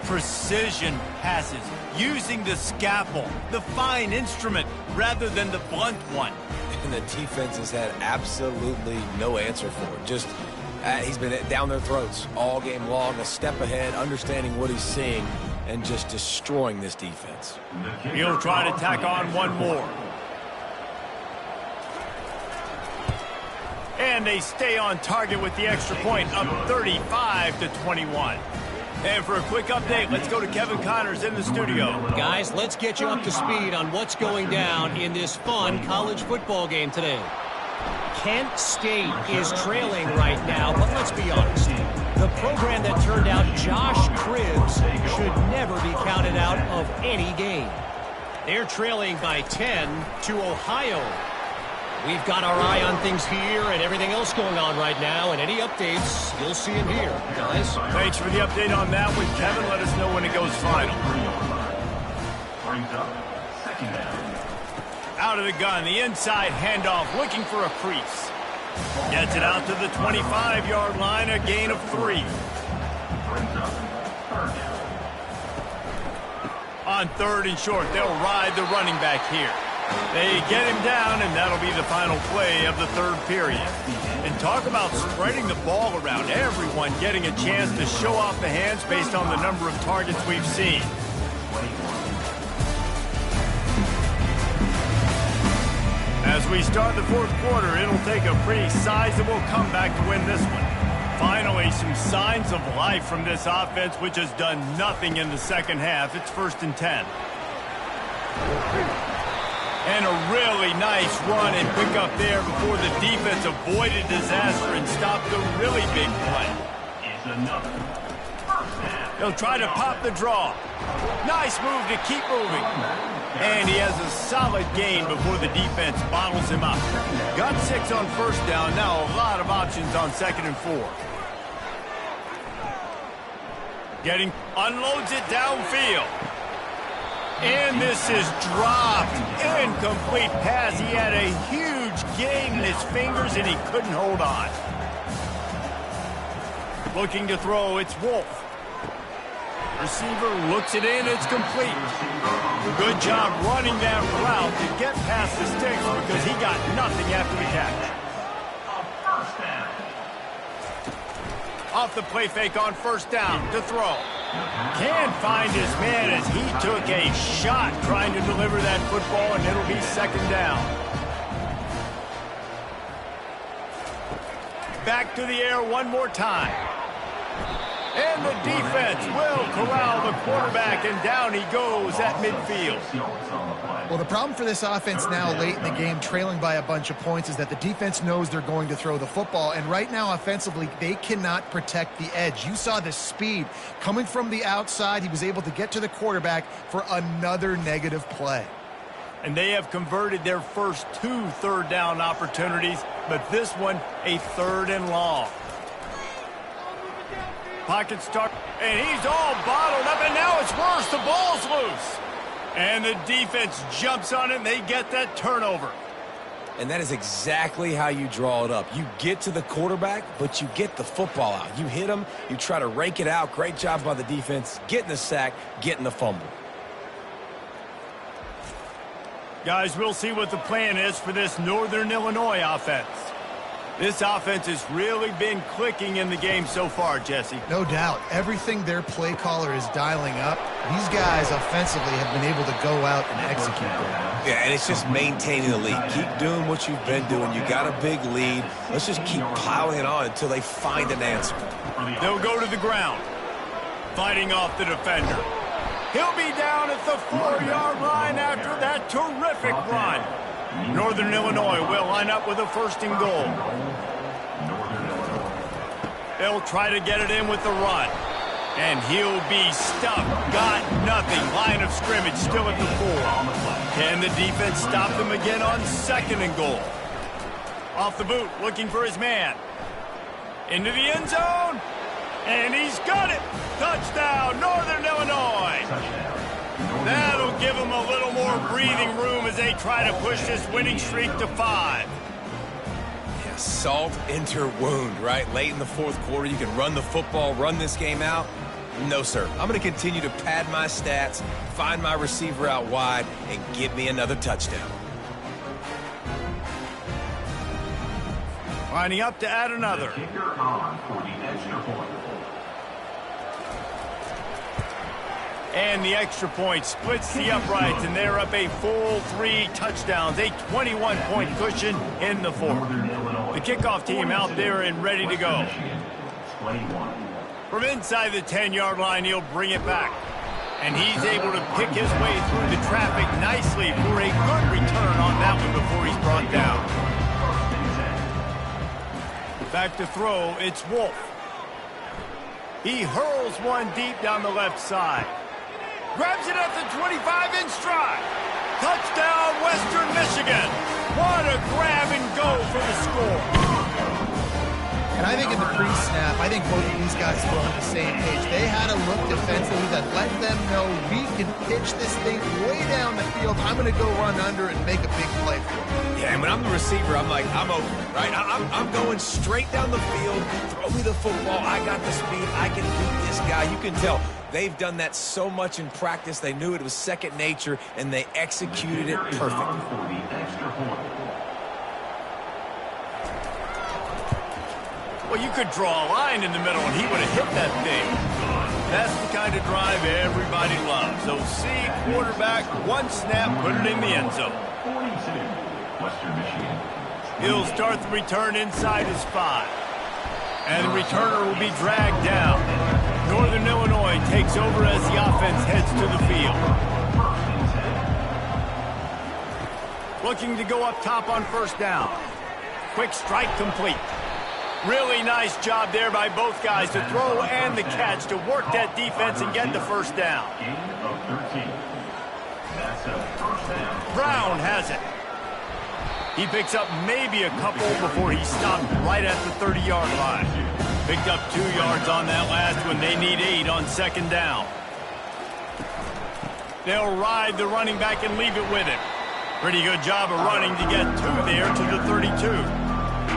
S1: Precision passes, using the scalpel, the fine instrument, rather than the blunt one.
S4: And the defense has had absolutely no answer for it. Just, he's been down their throats all game long, a step ahead, understanding what he's seeing, and just destroying this defense.
S1: He'll try to tack on one more. And they stay on target with the extra point, up 35-21. And for a quick update, let's go to Kevin Connors in the studio.
S6: Guys, let's get you up to speed on what's going down in this fun college football game today. Kent State is trailing right now, but let's be honest. The program that turned out Josh Cribbs should never be counted out of any game. They're trailing by 10 to Ohio. We've got our eye on things here and everything else going on right now, and any updates, you'll see them here, guys.
S1: Thanks for the update on that one, Kevin. Let us know when it goes final.
S3: Brings up second down.
S1: Out of the gun, the inside handoff, looking for a crease. Gets it out to the 25-yard line, a gain of 3.
S3: Brings up third down.
S1: On 3rd and short, they'll ride the running back here. They get him down, and that'll be the final play of the 3rd period. And talk about spreading the ball around, everyone getting a chance to show off the hands based on the number of targets we've seen. As we start the 4th quarter, it'll take a pretty sizable comeback to win this one. Finally, some signs of life from this offense, which has done nothing in the second half. It's 1st and 10. And a really nice run and pick up there before the defense avoided disaster and stopped a really big play.
S3: It's another first down.
S1: He'll try to pop the draw. Nice move to keep moving. And he has a solid gain before the defense bottles him up. Got 6 on 1st down. Now a lot of options on 2nd and 4. Unloads it downfield. And this is dropped. Incomplete pass. He had a huge gain in his fingers and he couldn't hold on. Looking to throw, it's Wolf. Receiver looks it in, it's complete. Good job running that route to get past the sticks because he got nothing after the catch.
S3: First down.
S1: Off the play fake on 1st down to throw. Can't find his man as he took a shot trying to deliver that football, and it'll be 2nd down. Back to the air one more time. And the defense will corral the quarterback, and down he goes at midfield.
S2: Well, the problem for this offense now late in the game, trailing by a bunch of points, is that the defense knows they're going to throw the football. And right now, offensively, they cannot protect the edge. You saw the speed coming from the outside. He was able to get to the quarterback for another negative play.
S1: And they have converted their first 2 3rd down opportunities, but this one a 3rd and long. Pocket start, and he's all bottled up, and now it's worse. The ball's loose. And the defense jumps on it, and they get that turnover.
S4: And that is exactly how you draw it up. You get to the quarterback, but you get the football out. You hit him, you try to rake it out. Great job by the defense, getting the sack, getting the fumble.
S1: Guys, we'll see what the plan is for this Northern Illinois offense. This offense has really been clicking in the game so far, Jesse.
S2: No doubt. Everything their play caller is dialing up, these guys offensively have been able to go out and execute them.
S4: Yeah, and it's just maintaining the lead. Keep doing what you've been doing. You got a big lead. Let's just keep piling it on until they find an answer.
S1: They'll go to the ground, fighting off the defender. He'll be down at the 4-yard line after that terrific run. Northern Illinois will line up with a 1st and goal. They'll try to get it in with the run. And he'll be stuffed. Got nothing. Line of scrimmage still at the 4. Can the defense stop them again on 2nd and goal? Off the boot, looking for his man. Into the end zone. And he's got it. Touchdown, Northern Illinois. That'll give them a little more breathing room as they try to push this winning streak to 5.
S4: Yeah, salt into wound, right? Late in the 4th quarter, you can run the football, run this game out. No, sir. I'm going to continue to pad my stats, find my receiver out wide, and give me another touchdown.
S1: Lining up to add another.
S3: Kicker on for the extra point.
S1: And the extra point splits the uprights, and they're up a full 3 touchdowns, a 21-point cushion in the 4th. The kickoff team out there and ready to go.
S3: 21.
S1: From inside the 10-yard line, he'll bring it back. And he's able to pick his way through the traffic nicely for a good return on that one before he's brought down. Back to throw, it's Wolf. He hurls one deep down the left side. Grabs it at the 25 in stride. Touchdown, Western Michigan. What a grab and go for the score.
S2: And I think in the pre-snap, I think both of these guys were on the same page. They had a look defensively that let them know we can pitch this thing way down the field. I'm going to go run under and make a big play for it.
S4: Yeah, and when I'm the receiver, I'm like, I'm open, right? I'm going straight down the field. Throw me the football. I got the speed. I can beat this guy. You can tell they've done that so much in practice. They knew it was second nature, and they executed it perfectly.
S1: Well, you could draw a line in the middle, and he would have hit that thing. That's the kind of drive everybody loves. So see, quarterback, one snap, put it in the end zone.
S3: 42, Western Michigan.
S1: He'll start the return inside his 5. And the returner will be dragged down. Northern Illinois takes over as the offense heads to the field. Looking to go up top on first down. Quick strike complete. Really nice job there by both guys to throw and the catch to work that defense and get the first down. Brown has it. He picks up maybe a couple before he stopped right at the 30-yard line. Picked up 2 yards on that last one. They need 8 on second down. They'll ride the running back and leave it with him. Pretty good job of running to get 2 there to the 32.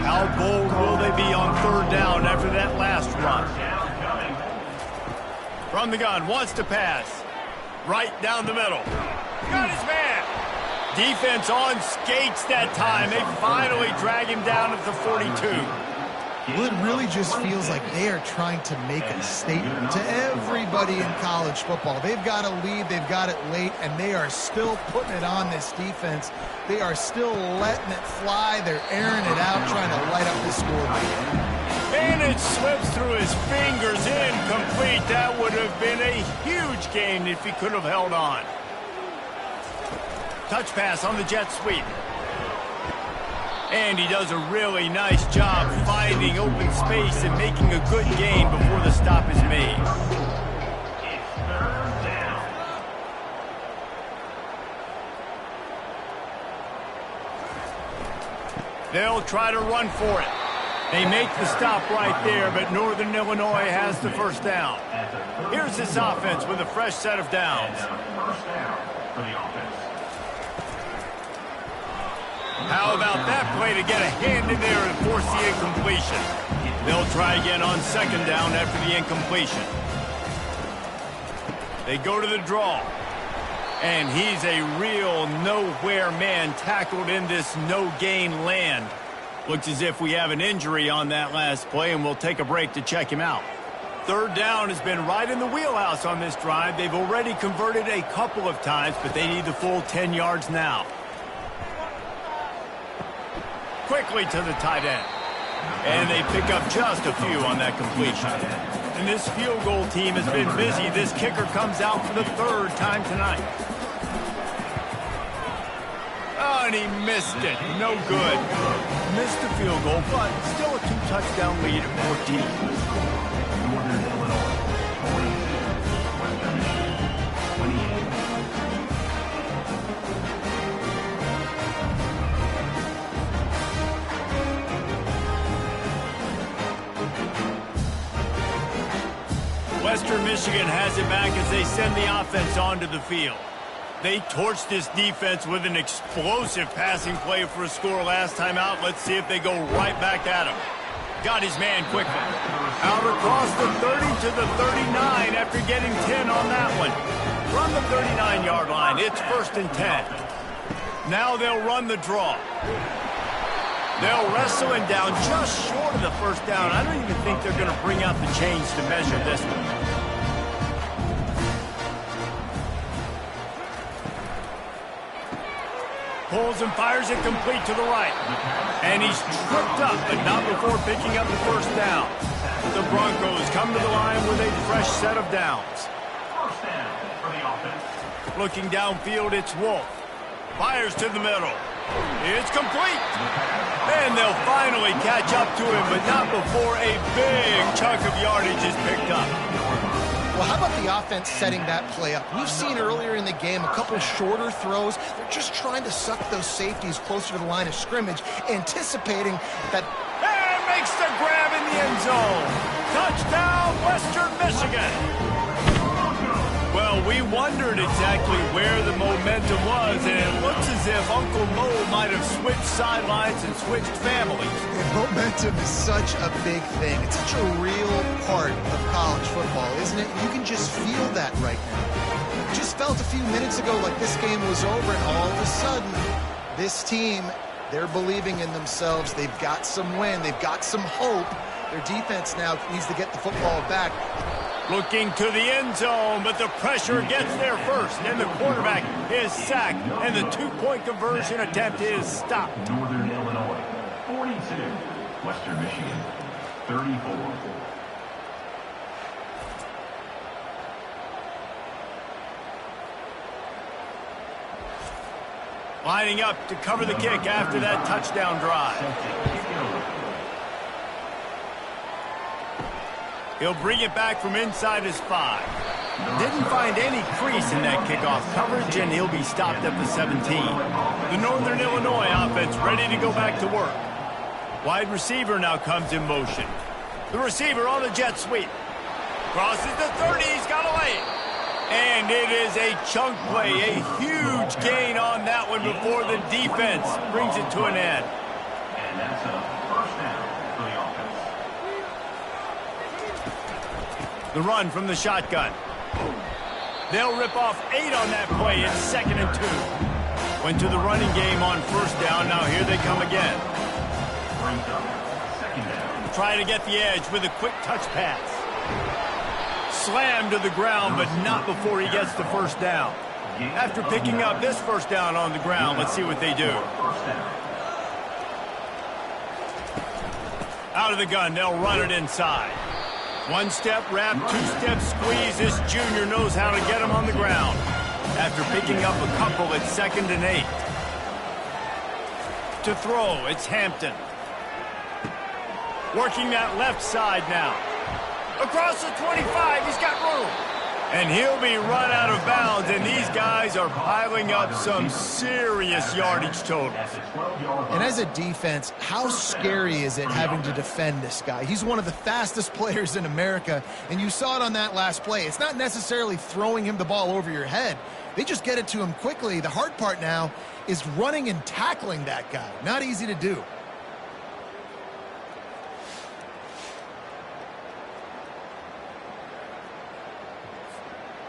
S1: How bold will they be on third down after that last run? From the gun, wants to pass. Right down the middle. Got his man. Defense on skates that time. They finally drag him down at the 42.
S2: Well, it really just feels like they are trying to make a statement to everybody in college football. They've got a lead, they've got it late, and they are still putting it on this defense. They are still letting it fly. They're airing it out, trying to light up the scoreboard.
S1: And it slips through his fingers, incomplete. That would have been a huge gain if he could have held on. Touch pass on the jet sweep. And he does a really nice job finding open space and making a good gain before the stop is made. They'll try to run for it. They make the stop right there, but Northern Illinois has the first down. Here's this offense with a fresh set of downs.
S3: First down for the offense.
S1: How about that play to get a hand in there and force the incompletion? They'll try again on second down after the incompletion. They go to the draw. And he's a real nowhere man tackled in this no-gain land. Looks as if we have an injury on that last play, and we'll take a break to check him out. Third down has been right in the wheelhouse on this drive. They've already converted a couple of times, but they need the full 10 yards now. Quickly to the tight end. And they pick up just a few on that completion. And this field goal team has been busy. This kicker comes out for the third time tonight. Oh, and he missed it. No good. Missed the field goal, but still a 2-touchdown lead at 14.
S3: Northern Illinois, 42. Western Michigan, 28.
S1: Western Michigan has it back as they send the offense onto the field. They torched this defense with an explosive passing play for a score last time out. Let's see if they go right back at him. Got his man quickly. Out across the 30 to the 39 after getting 10 on that one. From the 39-yard line, it's 1st and 10. Now they'll run the draw. They'll wrestle him down just short of the first down. I don't even think they're going to bring out the chains to measure this one. Pulls and fires it complete to the right. And he's tripped up, but not before picking up the first down. The Broncos come to the line with a fresh set of downs.
S3: First down for the offense.
S1: Looking downfield, it's Wolf. Fires to the middle. It's complete. And they'll finally catch up to him, but not before a big chunk of yardage is picked up.
S2: Well, how about the offense setting that play up? We've seen earlier in the game a couple shorter throws. They're just trying to suck those safeties closer to the line of scrimmage, anticipating that...
S1: And makes the grab in the end zone. Touchdown, Western Michigan. Well, we wondered exactly where the momentum was, and it looks as if Uncle Mo might have switched sidelines and switched families.
S2: And momentum is such a big thing. It's such a real part of college football, isn't it? You can just feel that right now. Just felt a few minutes ago like this game was over, and all of a sudden, this team, they're believing in themselves. They've got some wind. They've got some hope. Their defense now needs to get the football back.
S1: Looking to the end zone, but the pressure gets there first, and the quarterback is sacked, and the two-point conversion attempt is stopped.
S3: Northern Illinois, 42. Western Michigan, 34.
S1: Lining up to cover the kick after that touchdown drive. He'll bring it back from inside his 5. Didn't find any crease in that kickoff coverage, and he'll be stopped at the 17. The Northern Illinois offense ready to go back to work. Wide receiver now comes in motion. The receiver on the jet sweep. Crosses the 30, he's got a lane. And it is a chunk play, a huge gain on that one before the defense brings it to an end.
S3: And that's a first down for the offense.
S1: The run from the shotgun. They'll rip off 8 on that play. It's 2nd and 2. Went to the running game on first down. Now here they come again.
S3: Brings up 2nd down.
S1: Try to get the edge with a quick touch pass. Slammed to the ground, but not before he gets the first down. After picking up this first down on the ground, let's see what they do. Out of the gun, they'll run it inside. 1-step wrap, 2-step squeeze. This junior knows how to get him on the ground. After picking up a couple, it's 2nd and 8. To throw, it's Hampton. Working that left side now. Across the 25, he's got room. And he'll be run out of bounds, and these guys are piling up some serious yardage totals.
S2: And as a defense, how scary is it having to defend this guy? He's one of the fastest players in America, and you saw it on that last play. It's not necessarily throwing him the ball over your head. They just get it to him quickly. The hard part now is running and tackling that guy. Not easy to do.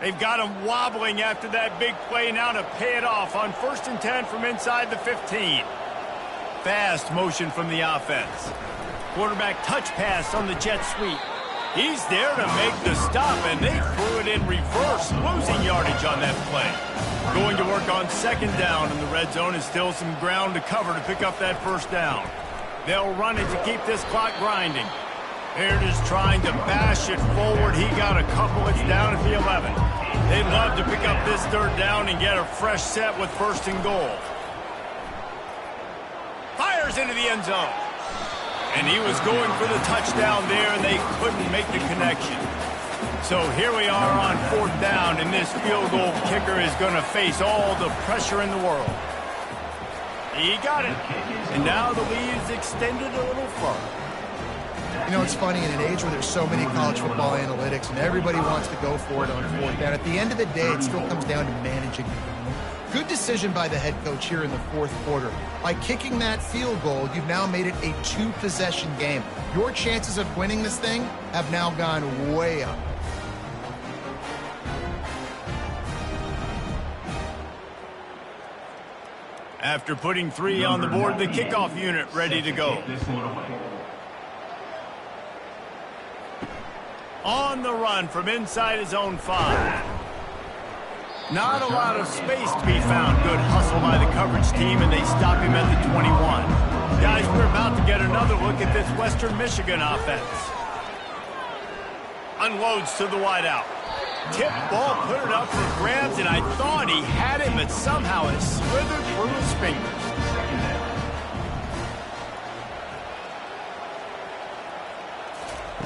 S1: They've got him wobbling after that big play now to pay it off on 1st and 10 from inside the 15. Fast motion from the offense. Quarterback touch pass on the jet sweep. He's there to make the stop, and they threw it in reverse, losing yardage on that play. Going to work on 2nd down, and the red zone is still some ground to cover to pick up that first down. They'll run it to keep this clock grinding. Baird is trying to bash it forward. He got a couple. It's down at the 11. They'd love to pick up this 3rd down and get a fresh set with 1st and goal. Fires into the end zone. And he was going for the touchdown there, and they couldn't make the connection. So here we are on 4th down, and this field goal kicker is going to face all the pressure in the world. He got it. And now the lead is extended a little further.
S2: You know, it's funny, in an age where there's so many college football analytics and everybody wants to go for it on 4th down, at the end of the day, it still comes down to managing the game. Good decision by the head coach here in the 4th quarter. By kicking that field goal, you've now made it a 2-possession game. Your chances of winning this thing have now gone way up.
S1: After putting 3 on the board, the kickoff unit ready to go. On the run from inside his own 5. Not a lot of space to be found. Good hustle by the coverage team, and they stop him at the 21. Guys, we're about to get another look at this Western Michigan offense. Unloads to the wideout. Tip ball, put it up for grabs, and I thought he had him, but somehow it slithered through his fingers.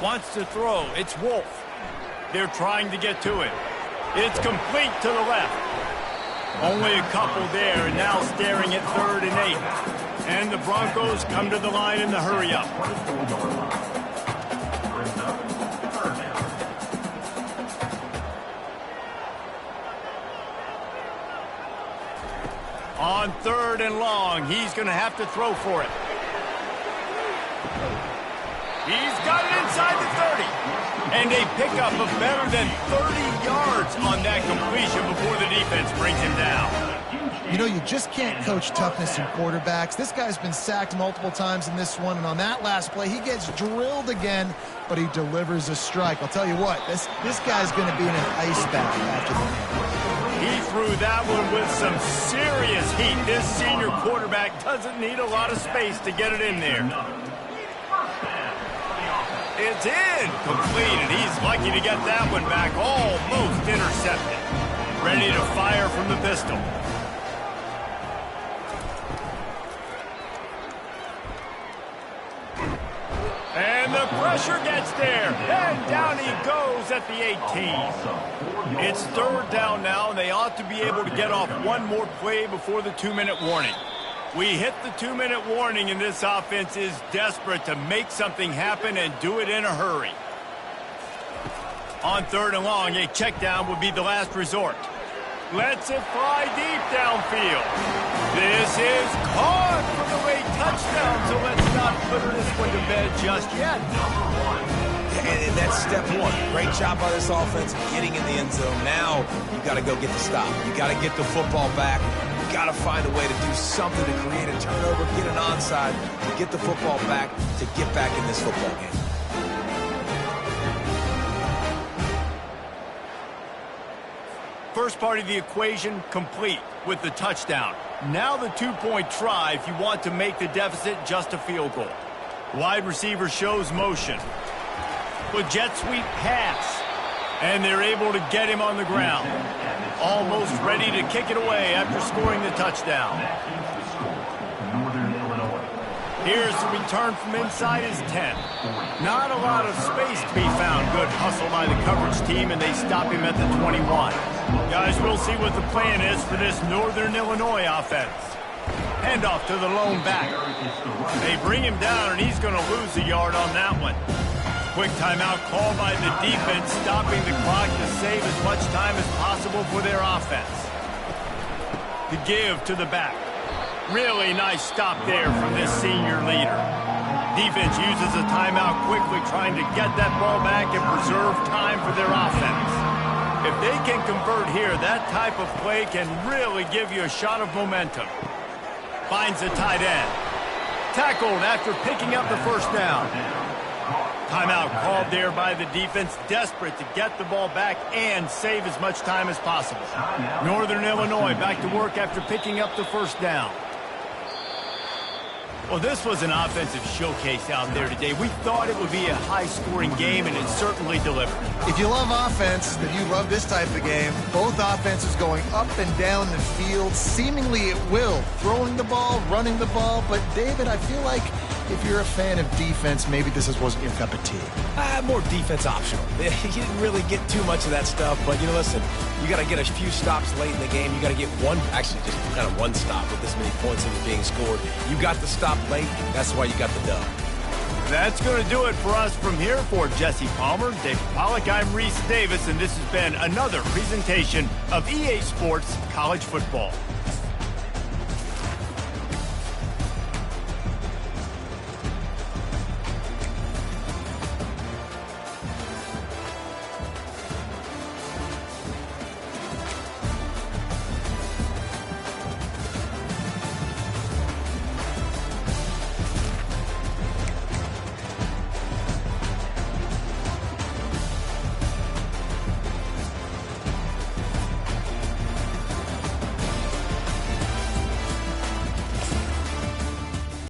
S1: Wants to throw. It's Wolf. They're trying to get to it. It's complete to the left. Only a couple there, and now staring at 3rd and 8. And the Broncos come to the line in the hurry-up. On 3rd and long, he's going to have to throw for it. He's got it inside the 30. And a pickup of better than 30 yards on that completion before the defense brings him down.
S2: You know, you just can't coach toughness in quarterbacks. This guy's been sacked multiple times in this one, and on that last play, he gets drilled again, but he delivers a strike. I'll tell you what, this guy's going to be in an ice bath after the game.
S1: He threw that one with some serious heat. This senior quarterback doesn't need a lot of space to get it in there. It's in. Complete, and he's lucky to get that one back. Almost intercepted. Ready to fire from the pistol. And the pressure gets there. And down he goes at the 18. It's third down now, and they ought to be able to get off one more play before the 2-minute warning. We hit the 2-minute warning, and this offense is desperate to make something happen and do it in a hurry. On third and long, a check down would be the last resort. Lets it fly deep downfield. This is caught for the late touchdown, so let's not put this one to bed just yet.
S4: And that's step one. Great job by this offense getting in the end zone. Now you got to go get the stop. You got to get the football back. You got to find a way to do something to create a turnover, get an onside, to get the football back, to get back in this football game.
S1: First part of the equation complete with the touchdown. Now the two-point try if you want to make the deficit just a field goal. Wide receiver shows motion. With jet sweep pass. And they're able to get him on the ground. Almost ready to kick it away after scoring the touchdown. Here's the return from inside his 10. Not a lot of space to be found. Good hustle by the coverage team, and they stop him at the 21. Guys, we'll see what the plan is for this Northern Illinois offense. Handoff to the lone back. They bring him down, and he's going to lose a yard on that one. Quick timeout called by the defense, stopping the clock to save as much time as possible for their offense. The give to the back. Really nice stop there from this senior leader. Defense uses a timeout quickly, trying to get that ball back and preserve time for their offense. If they can convert here, that type of play can really give you a shot of momentum. Finds a tight end. Tackled after picking up the first down. Timeout called there by the defense, desperate to get the ball back and save as much time as possible. Northern Illinois back to work after picking up the first down. Well, this was an offensive showcase out there today. We thought it would be a high-scoring game, and it certainly delivered.
S2: If you love offense, then you love this type of game. Both offenses going up and down the field, seemingly at will. Throwing the ball, running the ball. But, David, I feel like if you're a fan of defense, maybe this wasn't your cup of tea.
S4: More defense optional. You didn't really get too much of that stuff, but, listen, you got to get a few stops late in the game. You got to get just kind of one stop with this many points that are being scored. You got the stop late. That's why you got the dub.
S1: That's going to do it for us from here. For Jesse Palmer, David Pollack, I'm Reese Davis, and this has been another presentation of EA Sports College Football.